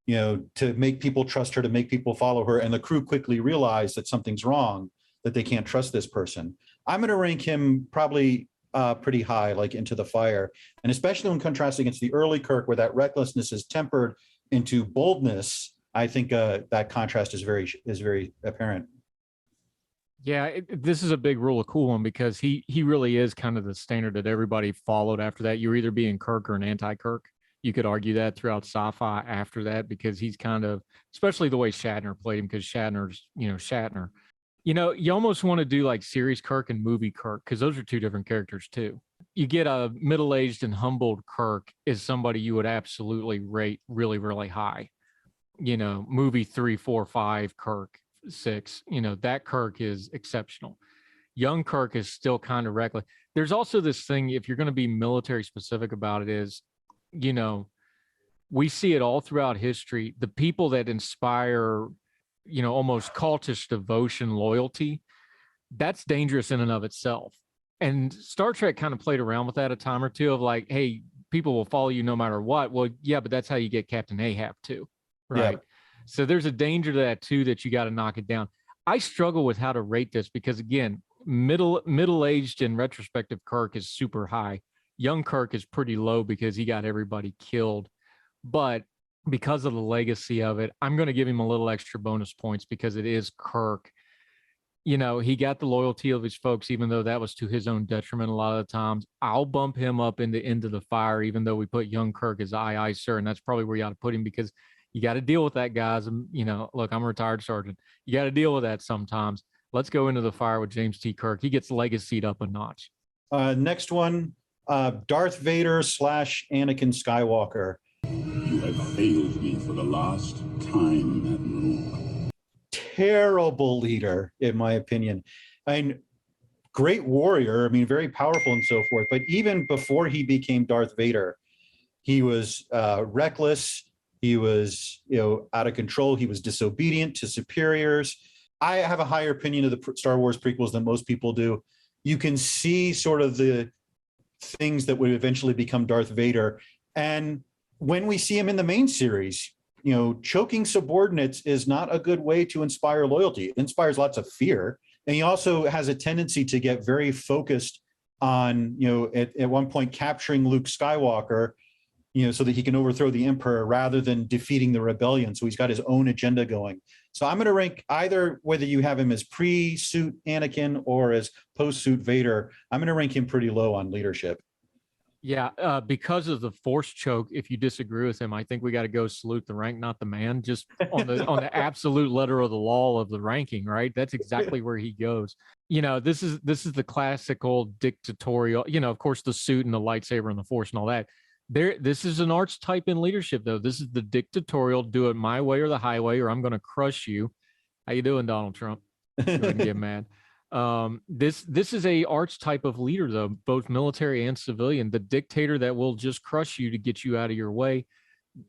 to make people trust her, to make people follow her. And the crew quickly realize that something's wrong, that they can't trust this person. I'm going to rank him probably pretty high, like Into the Fire. And especially when contrasted against the early Kirk, where that recklessness is tempered into boldness, I think that contrast is very apparent. Yeah, this is a big rule of cool one because he really is kind of the standard that everybody followed after that. You're either being Kirk or an anti-Kirk. You could argue that throughout sci-fi after that because he's kind of, especially the way Shatner played him, because Shatner's, Shatner. You almost want to do like series Kirk and movie Kirk because those are two different characters too. You get a middle-aged and humbled Kirk is somebody you would absolutely rate really, really high. Movie 3, 4, 5 Kirk, 6, that Kirk is exceptional. Young Kirk is still kind of reckless. There's also this thing, if you're going to be military specific about it, is, we see it all throughout history. The people that inspire, almost cultish devotion, loyalty, that's dangerous in and of itself. And Star Trek kind of played around with that a time or two of like, hey, people will follow you no matter what. Well, yeah, but that's how you get Captain Ahab too. Right. Yeah. So there's a danger to that too, that you got to knock it down. I struggle with how to rate this because again, middle-aged and retrospective Kirk is super high. Young Kirk is pretty low because he got everybody killed. But because of the legacy of it, I'm going to give him a little extra bonus points because it is Kirk. He got the loyalty of his folks, even though that was to his own detriment a lot of the times. I'll bump him up into the fire, even though we put young Kirk as aye, aye, sir. And that's probably where you ought to put him because you got to deal with that, guys. Look, I'm a retired sergeant. You got to deal with that sometimes. Let's go into the fire with James T. Kirk. He gets legacied up a notch. Next one, Darth Vader / Anakin Skywalker. You have failed me for the last time, Admiral. Terrible leader, in my opinion. Great warrior. Very powerful and so forth. But even before he became Darth Vader, he was reckless. He was, out of control. He was disobedient to superiors. I have a higher opinion of the Star Wars prequels than most people do. You can see sort of the things that would eventually become Darth Vader. And when we see him in the main series, choking subordinates is not a good way to inspire loyalty. It inspires lots of fear. And he also has a tendency to get very focused on, at one point capturing Luke Skywalker, so that he can overthrow the Emperor rather than defeating the rebellion. So he's got his own agenda going. So I'm going to rank either whether you have him as pre-suit Anakin or as post-suit Vader, I'm going to rank him pretty low on leadership. Yeah, because of the force choke, if you disagree with him, I think we got to go salute the rank, not the man, just on the absolute letter of the law of the ranking, right? That's exactly where he goes. This is the classical dictatorial, of course, the suit and the lightsaber and the force and all that. This is an archetype in leadership, though. This is the dictatorial, do it my way or the highway, or I'm going to crush you. How you doing, Donald Trump? Get mad. This is a archetype of leader, though, both military and civilian. The dictator that will just crush you to get you out of your way.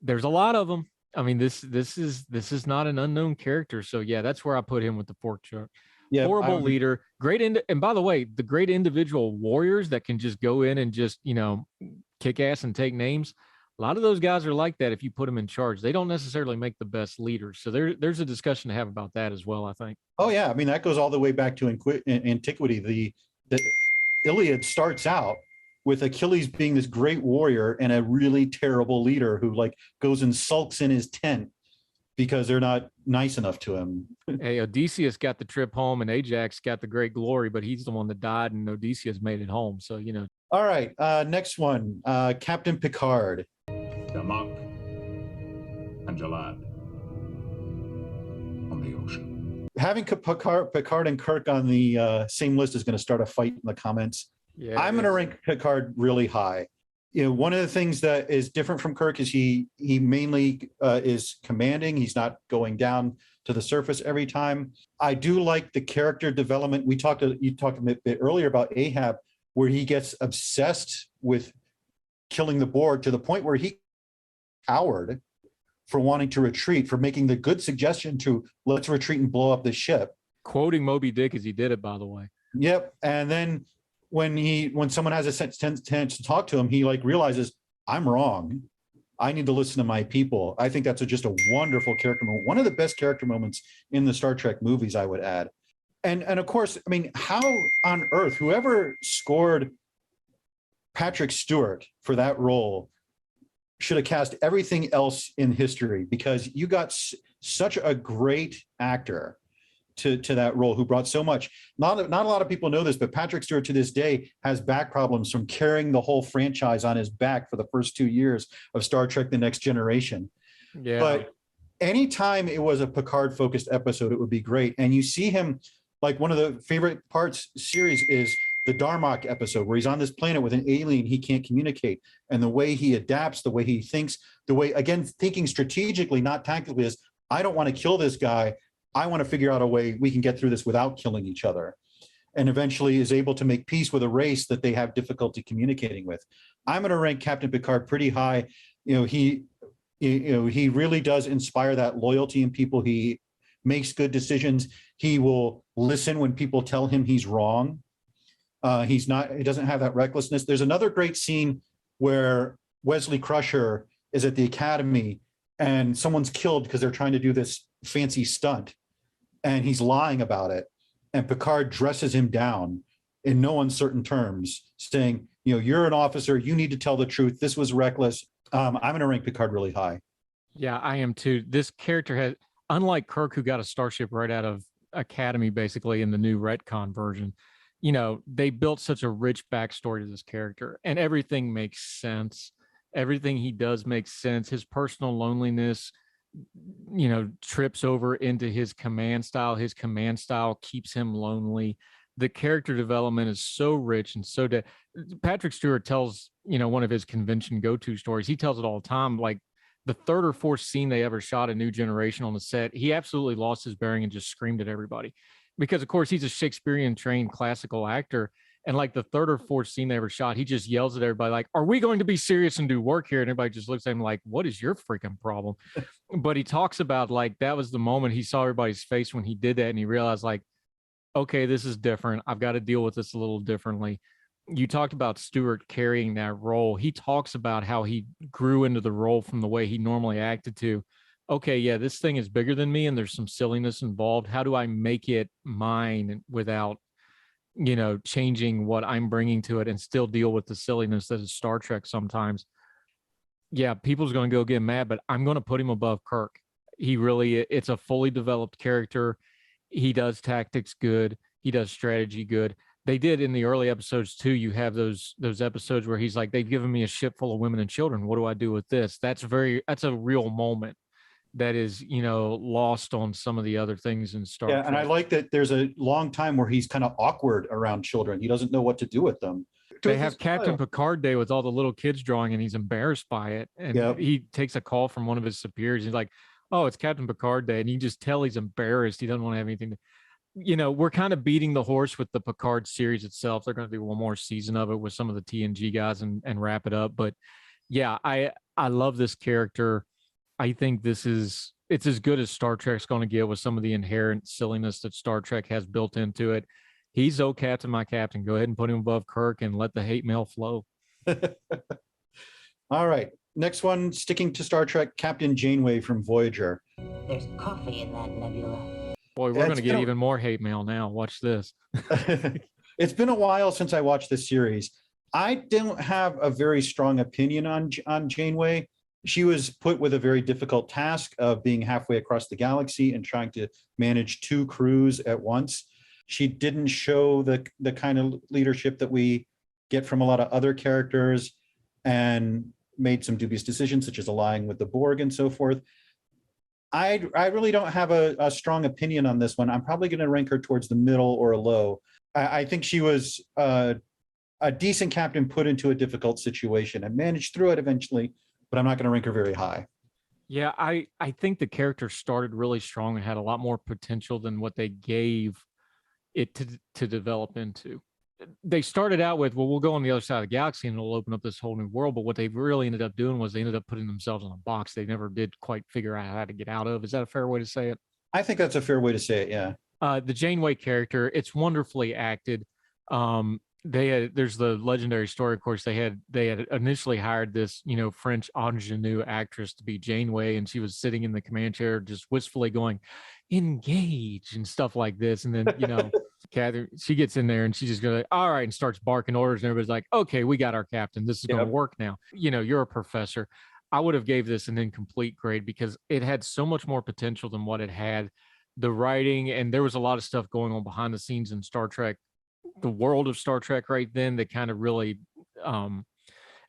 There's a lot of them. This is not an unknown character. So yeah, that's where I put him with the fork truck. Yeah, horrible leader, great. And by the way, the great individual warriors that can just go in and just kick ass and take names. A lot of those guys are like that. If you put them in charge, they don't necessarily make the best leaders. So there's a discussion to have about that as well, I think. Oh yeah, that goes all the way back to antiquity. The Iliad starts out with Achilles being this great warrior and a really terrible leader who goes and sulks in his tent because they're not nice enough to him. Hey, Odysseus got the trip home and Ajax got the great glory, but he's the one that died and Odysseus made it home. So, All right, next one, Captain Picard. Damak and Jalad on the ocean. Having Picard and Kirk on the same list is going to start a fight in the comments. Yeah, I'm going to rank Picard really high. One of the things that is different from Kirk is he mainly is commanding. He's not going down to the surface every time. I do like the character development. You talked a bit earlier about Ahab, where he gets obsessed with killing the Borg to the point where he coward for wanting to retreat, for making the good suggestion to let's retreat and blow up the ship. Quoting Moby Dick as he did it, by the way. Yep. And then when someone has a chance to talk to him, he realizes I'm wrong. I need to listen to my people. I think that's just a wonderful character moment. One of the best character moments in the Star Trek movies, I would add. And of course, how on earth, whoever scored Patrick Stewart for that role should have cast everything else in history, because you got such a great actor to that role, who brought so much. Not a lot of people know this, but Patrick Stewart to this day has back problems from carrying the whole franchise on his back for the first 2 years of Star Trek: The Next Generation. Yeah. But anytime it was a Picard focused episode, it would be great. And you see him, like, one of the favorite parts series is the Darmok episode, where he's on this planet with an alien he can't communicate, and the way he adapts, the way he thinks, the way, again, thinking strategically, not tactically, is I don't want to kill this guy. I want to figure out a way we can get through this without killing each other, and eventually is able to make peace with a race that they have difficulty communicating with. I'm going to rank Captain Picard pretty high. He really does inspire that loyalty in people. He makes good decisions. He will listen when people tell him he's wrong. He doesn't have that recklessness. There's another great scene where Wesley Crusher is at the academy and someone's killed because they're trying to do this fancy stunt, and he's lying about it. And Picard dresses him down in no uncertain terms, saying, you're an officer, you need to tell the truth. This was reckless. I'm going to rank Picard really high. Yeah, I am too. This character has, unlike Kirk, who got a starship right out of Academy, basically in the new retcon version, they built such a rich backstory to this character, and everything makes sense. Everything he does makes sense. His personal loneliness, trips over into his command style. His command style keeps him lonely. The character development is so rich and so Patrick Stewart tells, one of his convention go-to stories. He tells it all the time. Like the third or fourth scene they ever shot a New Generation on the set, he absolutely lost his bearing and just screamed at everybody, because of course he's a Shakespearean trained classical actor. And like the third or fourth scene they ever shot, he just yells at everybody like, "Are we going to be serious and do work here?" And everybody just looks at him like, "What is your freaking problem?" But he talks about like, that was the moment he saw everybody's face when he did that. And he realized like, okay, this is different. I've got to deal with this a little differently. You talked about Stewart carrying that role. He talks about how he grew into the role from the way he normally acted to, okay, yeah, this thing is bigger than me and there's some silliness involved. How do I make it mine without, changing what I'm bringing to it and still deal with the silliness that is Star Trek sometimes? Yeah, people's going to go get mad, but I'm going to put him above Kirk. It's a fully developed character. He does tactics good. He does strategy good. They did in the early episodes too. You have those episodes where he's like, they've given me a ship full of women and children. What do I do with this? That's a real moment that is, lost on some of the other things in Star Trek. And I like that there's a long time where he's kind of awkward around children. He doesn't know what to do with them. They have Captain Picard Day with all the little kids drawing, and he's embarrassed by it. And he takes a call from one of his superiors. He's like, "Oh, it's Captain Picard Day." And you just tell he's embarrassed. He doesn't want to have anything to, we're kind of beating the horse with the Picard series itself. They're going to do one more season of it with some of the TNG guys and wrap it up. But yeah, I love this character. I think it's as good as Star Trek's going to get with some of the inherent silliness that Star Trek has built into it. He's Captain, my captain. Go ahead and put him above Kirk and let the hate mail flow. All right. Next one, sticking to Star Trek, Captain Janeway from Voyager. There's coffee in that nebula. Boy, we're going to get even more hate mail now. Watch this. It's been a while since I watched this series. I don't have a very strong opinion on Janeway. She was put with a very difficult task of being halfway across the galaxy and trying to manage two crews at once. She didn't show the kind of leadership that we get from a lot of other characters, and made some dubious decisions, such as allying with the Borg and so forth. I really don't have a strong opinion on this one. I'm probably going to rank her towards the middle or a low. I think she was a decent captain put into a difficult situation and managed through it eventually, but I'm not going to rank her very high. Yeah, I think the character started really strong and had a lot more potential than what they gave it to develop into. They started out with, well, we'll go on the other side of the galaxy and it'll open up this whole new world. But what they really ended up doing was they ended up putting themselves in a box they never did quite figure out how to get out of. Is that a fair way to say it? I think that's a fair way to say it, yeah. The Janeway character, it's wonderfully acted. There's the legendary story, of course. They had initially hired this, French ingenue actress to be Janeway, and she was sitting in the command chair just wistfully going, "Engage," and stuff like this. And then, Kathryn, she gets in there and she just goes, "All right," and starts barking orders, and everybody's like, "Okay, we got our captain. This is going to work now." You're a professor. I would have gave this an incomplete grade because it had so much more potential than what it had. the writing, and there was a lot of stuff going on behind the scenes in Star Trek, the world of Star Trek right then, that kind of really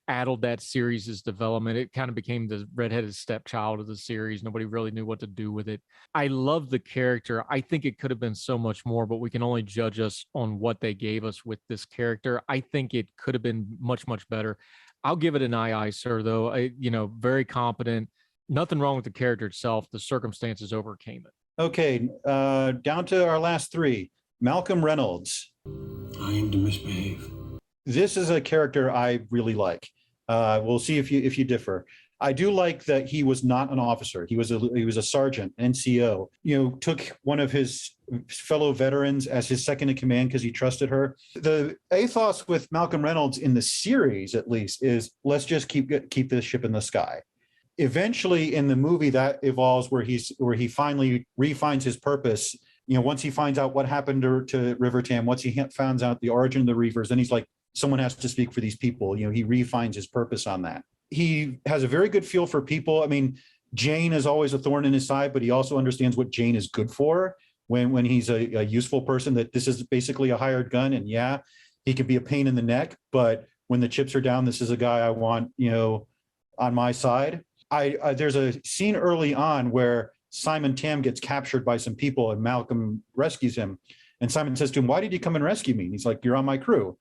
addled that series' development. It kind of became the redheaded stepchild of the series. Nobody really knew what to do with it. I love the character. I think it could have been so much more, but we can only judge us on what they gave us with this character. I think it could have been much, much better. I'll give it an aye, sir, though. Very competent. Nothing wrong with the character itself. The circumstances overcame it. Okay, down to our last three. Malcolm Reynolds. I aim to misbehave. This is a character I really like. We'll see if you differ. I do like that he was not an officer. He was a sergeant, NCO. Took one of his fellow veterans as his second in command because he trusted her. The ethos with Malcolm Reynolds in the series, at least, is let's just keep this ship in the sky. Eventually, in the movie, that evolves where he finally refines his purpose. Once he finds out what happened to River Tam, once he finds out the origin of the Reavers, then he's like, someone has to speak for these people. He refines his purpose on that. He has a very good feel for people. I mean, Jane is always a thorn in his side, but he also understands what Jane is good for when he's a useful person, that this is basically a hired gun. And yeah, he can be a pain in the neck, but when the chips are down, this is a guy I want, on my side. There's a scene early on where Simon Tam gets captured by some people and Malcolm rescues him. And Simon says to him, "Why did you come and rescue me?" And he's like, "You're on my crew."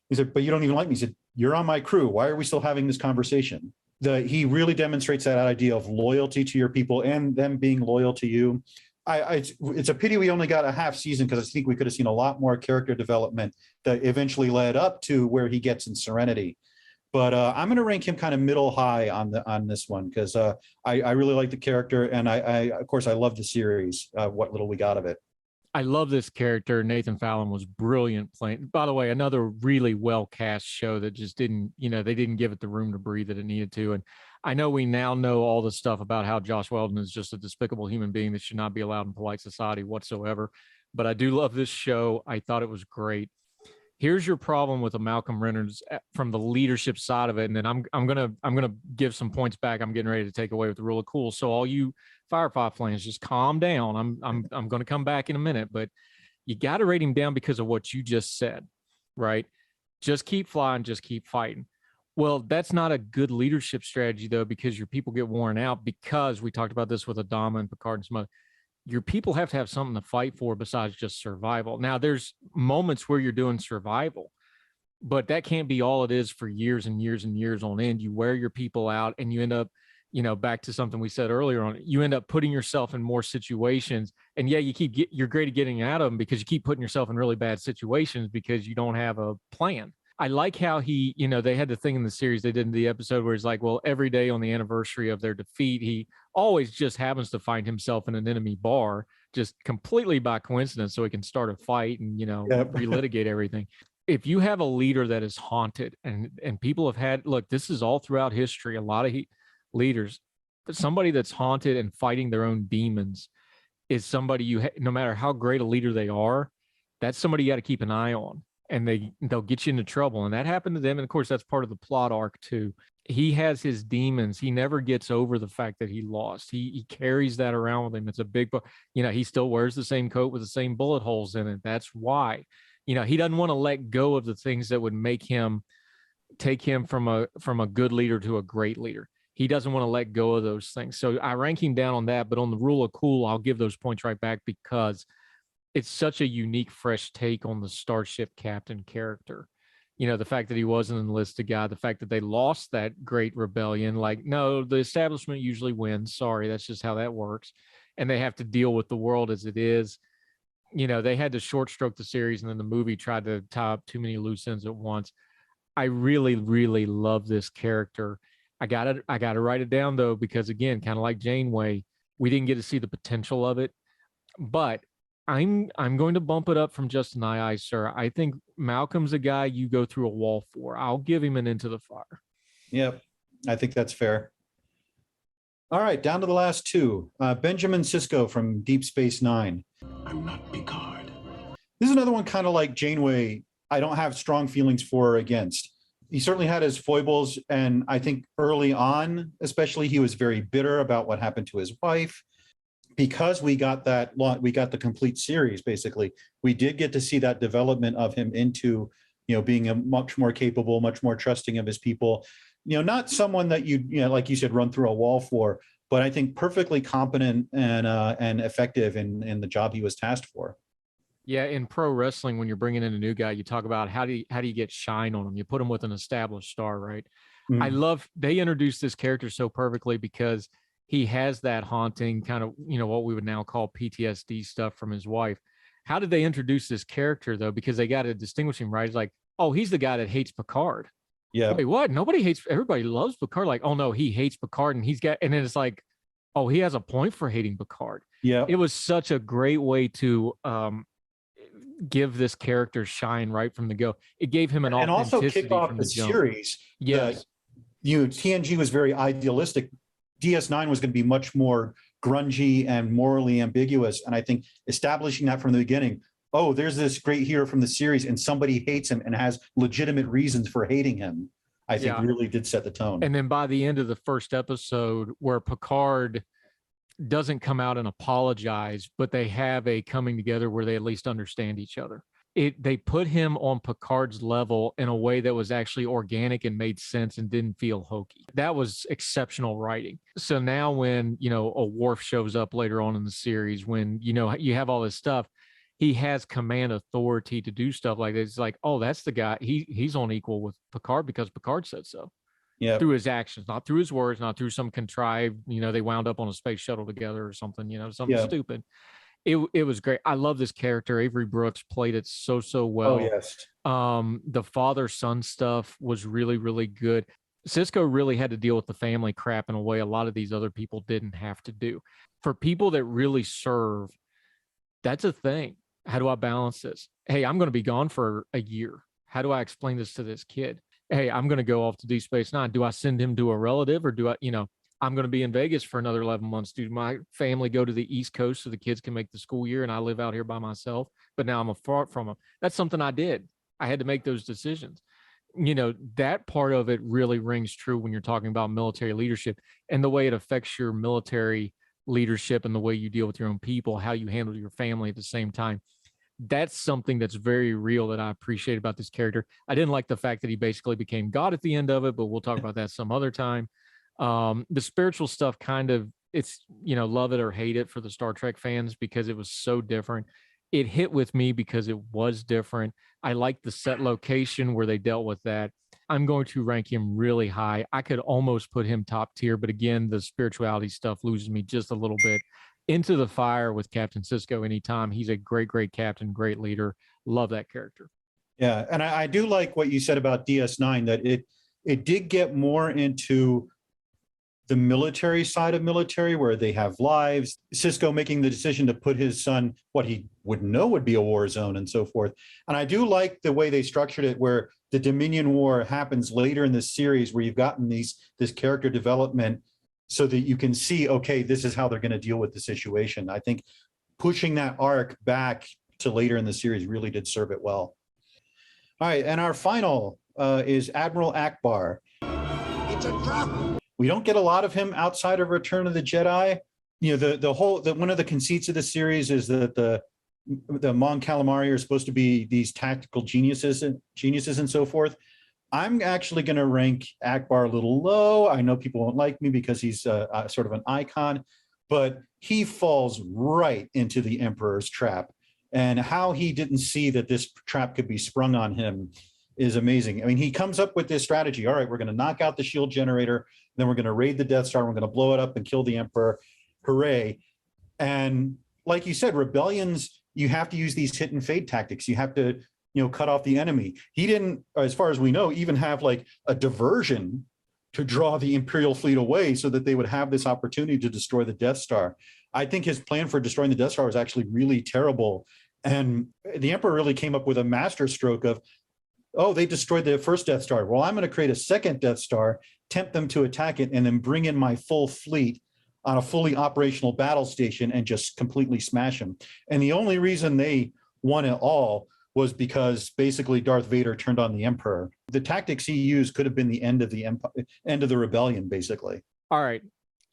He said, "But you don't even like me." He said, "You're on my crew. Why are we still having this conversation?" He really demonstrates that idea of loyalty to your people and them being loyal to you. It's a pity we only got a half season, because I think we could have seen a lot more character development that eventually led up to where he gets in Serenity. But I'm going to rank him kind of middle high on this one, because I really like the character, and of course I love the series. What little we got of it. I love this character. Nathan Fallon was brilliant playing. By the way, another really well cast show that just didn't, they didn't give it the room to breathe that it needed to. And I know we now know all the stuff about how Josh Weldon is just a despicable human being that should not be allowed in polite society whatsoever. But I do love this show. I thought it was great. Here's your problem with a Malcolm Reynolds from the leadership side of it, and then I'm gonna give some points back. I'm getting ready to take away with the rule of cool. So all you Firefly fans, just calm down. I'm going to come back in a minute, but you got to rate him down because of what you just said, right? Just keep flying, just keep fighting. Well, that's not a good leadership strategy though, because your people get worn out. Because we talked about this with Adama and Picard and some other. Your people have to have something to fight for besides just survival. Now, there's moments where you're doing survival, but that can't be all it is for years and years and years on end. You wear your people out, and you end up, back to something we said earlier on, you end up putting yourself in more situations. And yeah, you're great at getting out of them because you keep putting yourself in really bad situations because you don't have a plan. I like how they had the thing in the series they did in the episode where he's like, well, every day on the anniversary of their defeat, he always just happens to find himself in an enemy bar, just completely by coincidence, so he can start a fight and, relitigate everything. If you have a leader that is haunted, and people have had, look, this is all throughout history, a lot of leaders, but somebody that's haunted and fighting their own demons is somebody no matter how great a leader they are, that's somebody you got to keep an eye on. And they'll get you into trouble. And that happened to them. And of course, that's part of the plot arc too. He has his demons. He never gets over the fact that he lost. He carries that around with him. It's a big, he still wears the same coat with the same bullet holes in it. That's why, he doesn't want to let go of the things that would take him from a good leader to a great leader. He doesn't want to let go of those things. So I rank him down on that, but on the rule of cool, I'll give those points right back because it's such a unique, fresh take on the starship captain character. The fact that he wasn't an enlisted guy, the fact that they lost that great rebellion, no, the establishment usually wins. Sorry, that's just how that works. And they have to deal with the world as it is. They had to short stroke the series, and then the movie tried to tie up too many loose ends at once. I really, really love this character. I gotta write it down though, because again, kind of like Janeway, we didn't get to see the potential of it, but I'm going to bump it up from just an aye, sir. I think Malcolm's a guy you go through a wall for. I'll give him an Into the Fire. Yep, I think that's fair. All right, down to the last two. Benjamin Sisko from Deep Space Nine. I'm not Picard. This is another one kind of like Janeway. I don't have strong feelings for or against. He certainly had his foibles, and I think early on, especially, he was very bitter about what happened to his wife. because we got the complete series, basically, we did get to see that development of him into, being a much more capable, much more trusting of his people, not someone that like you said, run through a wall for, but I think perfectly competent and effective in the job he was tasked for. Yeah, in pro wrestling, when you're bringing in a new guy, you talk about how do you get shine on him? You put him with an established star, right? Mm-hmm. They introduced this character so perfectly because he has that haunting kind of, what we would now call PTSD stuff from his wife. How did they introduce this character though? Because they got to distinguish him, right? It's like, oh, he's the guy that hates Picard. Yeah. Wait, what? Everybody loves Picard. Like, oh no, he hates Picard, and then it's like, oh, he has a point for hating Picard. Yeah. It was such a great way to give this character shine right from the go. It gave him an authenticity and also kick off from the jump. series. Yes. TNG was very idealistic. DS9 was going to be much more grungy and morally ambiguous. And I think establishing that from the beginning, oh, there's this great hero from the series and somebody hates him and has legitimate reasons for hating him, I think really did set the tone. And then by the end of the first episode, where Picard doesn't come out and apologize, but they have a coming together where they at least understand each other. They put him on Picard's level in a way that was actually organic and made sense and didn't feel hokey. That was exceptional writing. So now when, a Worf shows up later on in the series, when, you have all this stuff, he has command authority to do stuff like this. It's like, oh, that's the guy. He's on equal with Picard because Picard said so. Yeah. Through his actions, not through his words, not through some contrived, they wound up on a space shuttle together or something, something stupid. It was great. I love this character. Avery Brooks played it so well. Oh, yes. The father-son stuff was really, really good. Sisko really had to deal with the family crap in a way a lot of these other people didn't have to do. For people that really serve, that's a thing. How do I balance this? Hey, I'm going to be gone for a year. How do I explain this to this kid? Hey, I'm going to go off to Deep Space Nine. Do I send him to a relative, or do I, I'm going to be in Vegas for another 11 months. Do my family go to the East Coast so the kids can make the school year and I live out here by myself, but now I'm apart from them? That's something I did. I had to make those decisions. That part of it really rings true when you're talking about military leadership and the way it affects your military leadership and the way you deal with your own people, how you handle your family at the same time. That's something that's very real that I appreciate about this character. I didn't like the fact that he basically became God at the end of it, but we'll talk about that some other time. The spiritual stuff it's, love it or hate it for the Star Trek fans because it was so different. It hit with me because it was different. I like the set location where they dealt with that. I'm going to rank him really high. I could almost put him top tier, but again, the spirituality stuff loses me just a little bit. Into the fire with Captain Sisko anytime. He's a great captain, great leader. Love that character. Yeah, and I do like what you said about DS9, that it did get more into the military side of military where they have lives. Sisko making the decision to put his son, what he would know would be a war zone and so forth. And I do like the way they structured it where the Dominion War happens later in the series where you've gotten this character development so that you can see, okay, this is how they're going to deal with the situation. I think pushing that arc back to later in the series really did serve it well. All right, and our final is Admiral Ackbar. It's a trap. We don't get a lot of him outside of Return of the Jedi. One of the conceits of the series is that the Mon Calamari are supposed to be these tactical geniuses and so forth. I'm actually going to rank Ackbar a little low. I know people won't like me because he's sort of an icon, but he falls right into the Emperor's trap. And how he didn't see that this trap could be sprung on him is amazing. I mean, he comes up with this strategy. All right, we're going to knock out the shield generator. Then we're going to raid the Death Star. We're going to blow it up and kill the Emperor. Hooray. And like you said, rebellions, you have to use these hit and fade tactics. You have to cut off the enemy. He didn't, as far as we know, even have like a diversion to draw the Imperial fleet away so that they would have this opportunity to destroy the Death Star. I think his plan for destroying the Death Star was actually really terrible. And the Emperor really came up with a masterstroke of, oh, they destroyed the first Death Star. Well, I'm going to create a second Death Star, tempt them to attack it, and then bring in my full fleet on a fully operational battle station and just completely smash them. And the only reason they won it all was because basically Darth Vader turned on the Emperor. The tactics he used could have been the end of the rebellion, basically. All right.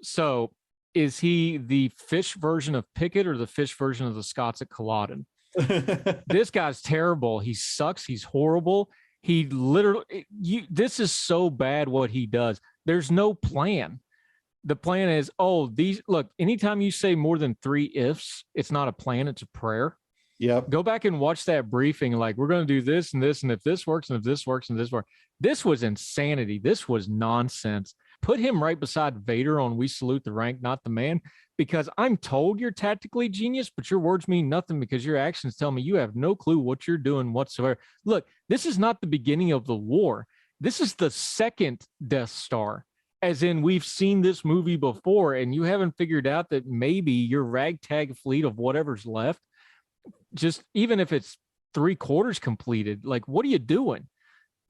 So Is he the fish version of Pickett or the fish version of the Scots at Culloden? This guy's terrible. He sucks. He's horrible. He literally, this is so bad what he does. There's no plan. The plan is, look, anytime you say more than 3 ifs, it's not a plan, it's a prayer. Yep. Go back and watch that briefing. Like, we're going to do this and this, and if this works, and if this works, and this works. This was insanity. This was nonsense. Put him right beside Vader on We Salute the Rank, Not the Man, because I'm told you're tactically genius, but your words mean nothing because your actions tell me you have no clue what you're doing whatsoever. Look, this is not the beginning of the war. This is the second Death Star, as in we've seen this movie before, and you haven't figured out that maybe your ragtag fleet of whatever's left, just even if it's 3/4 completed, like, what are you doing?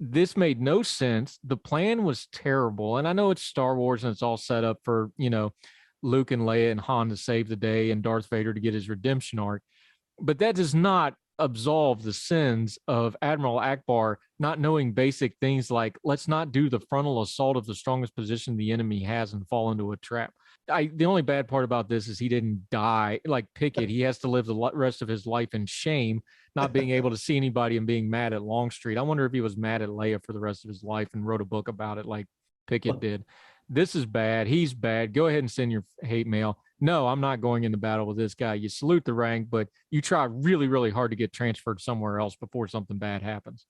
This made no sense. The plan was terrible. And I know it's Star Wars and it's all set up for, Luke and Leia and Han to save the day and Darth Vader to get his redemption arc. But that does not absolve the sins of Admiral Ackbar not knowing basic things like, let's not do the frontal assault of the strongest position the enemy has and fall into a trap. The only bad part about this is he didn't die like Pickett. He has to live the rest of his life in shame, not being able to see anybody and being mad at Longstreet. I wonder if he was mad at Leia for the rest of his life and wrote a book about it like Pickett did. This is bad. He's bad. Go ahead and send your hate mail. No, I'm not going into battle with this guy. You salute the rank, but you try really, really hard to get transferred somewhere else before something bad happens.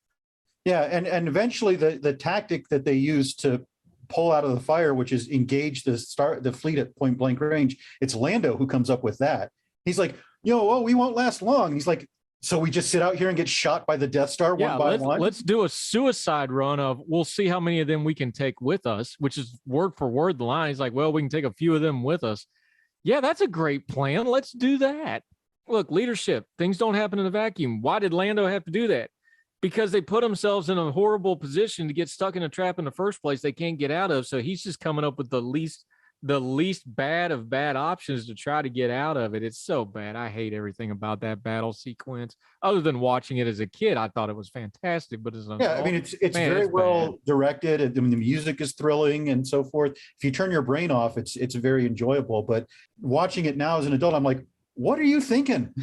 Yeah, and eventually the tactic that they use to pull out of the fire, which is engage the fleet at point blank range, it's Lando who comes up with that. He's like, we won't last long. He's like, so we just sit out here and get shot by the Death Star one by one? Let's do a suicide run of, we'll see how many of them we can take with us, which is word for word the line. He's like, well, we can take a few of them with us. Yeah, that's a great plan. Let's do that. Look, leadership, things don't happen in a vacuum. Why did Lando have to do that? Because they put themselves in a horrible position to get stuck in a trap in the first place they can't get out of. So he's just coming up with the least bad of bad options to try to get out of it. It's so bad. I hate everything about that battle sequence. Other than watching it as a kid, I thought it was fantastic. But it's very well directed. The music is thrilling and so forth. If you turn your brain off, it's very enjoyable. But watching it now as an adult, I'm like, what are you thinking?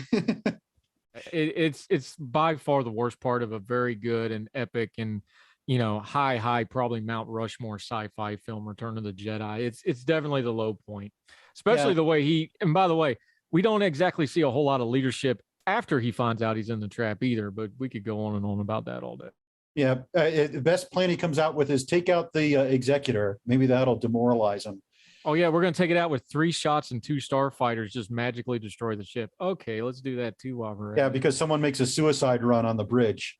It's by far the worst part of a very good and epic and high probably Mount Rushmore sci-fi film, Return of the Jedi. It's definitely the low point, especially the way and by the way, we don't exactly see a whole lot of leadership after he finds out he's in the trap either, but we could go on and on about that all day. Yeah, the best plan he comes out with is take out the executor. Maybe that'll demoralize him. Oh yeah, we're going to take it out with 3 shots and 2 starfighters just magically destroy the ship. Okay, let's do that too while we're at it. Because someone makes a suicide run on the bridge.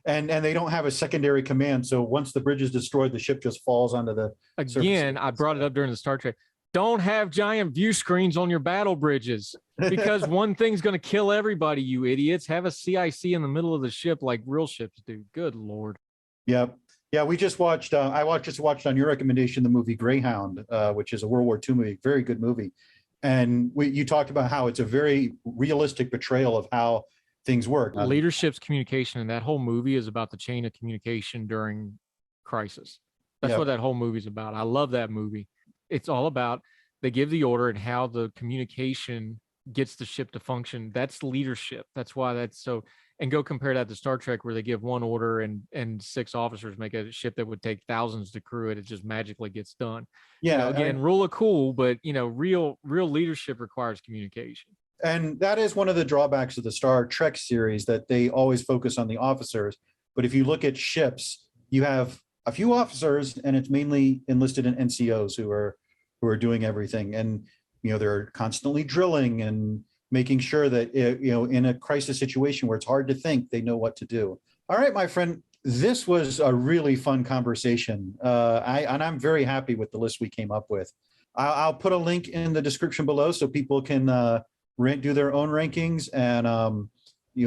And they don't have a secondary command, so once the bridge is destroyed, the ship just falls onto the surface. I brought it up during the Star Trek. Don't have giant view screens on your battle bridges because one thing's going to kill everybody, you idiots. Have a CIC in the middle of the ship like real ships do. Good Lord. Yep. Yeah, we just watched, just watched on your recommendation, the movie Greyhound, which is a World War II movie, very good movie. And you talked about how it's a very realistic portrayal of how things work. Leadership's communication, and that whole movie is about the chain of communication during crisis. That's what that whole movie's about. I love that movie. It's all about, they give the order and how the communication gets the ship to function. That's leadership. That's why that's so. And go compare that to Star Trek, where they give one order and 6 officers make a ship that would take thousands to crew it. It just magically gets done. Yeah. Again, rule of cool, but real leadership requires communication. And that is one of the drawbacks of the Star Trek series, that they always focus on the officers. But if you look at ships, you have a few officers, and it's mainly enlisted in NCOs who are doing everything. And they're constantly drilling and making sure that, in a crisis situation where it's hard to think, they know what to do. All right, my friend, this was a really fun conversation. I'm very happy with the list we came up with. I'll put a link in the description below so people can do their own rankings, and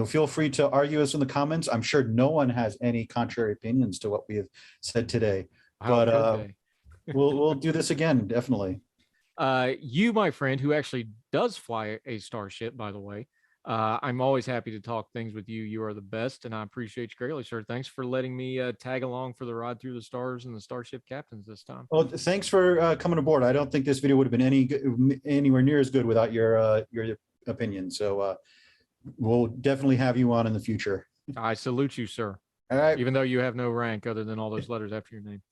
feel free to argue us in the comments. I'm sure no one has any contrary opinions to what we have said today, but we'll do this again, definitely. You, my friend, who actually does fly a starship, by the way, I'm always happy to talk things with you. You are the best, and I appreciate you greatly, sir. Thanks for letting me tag along for the ride through the stars and the Starship Captains this time. Well, thanks for coming aboard. I don't think this video would have been anywhere near as good without your opinion. So we'll definitely have you on in the future. I salute you, sir. All right. Even though you have no rank other than all those letters after your name.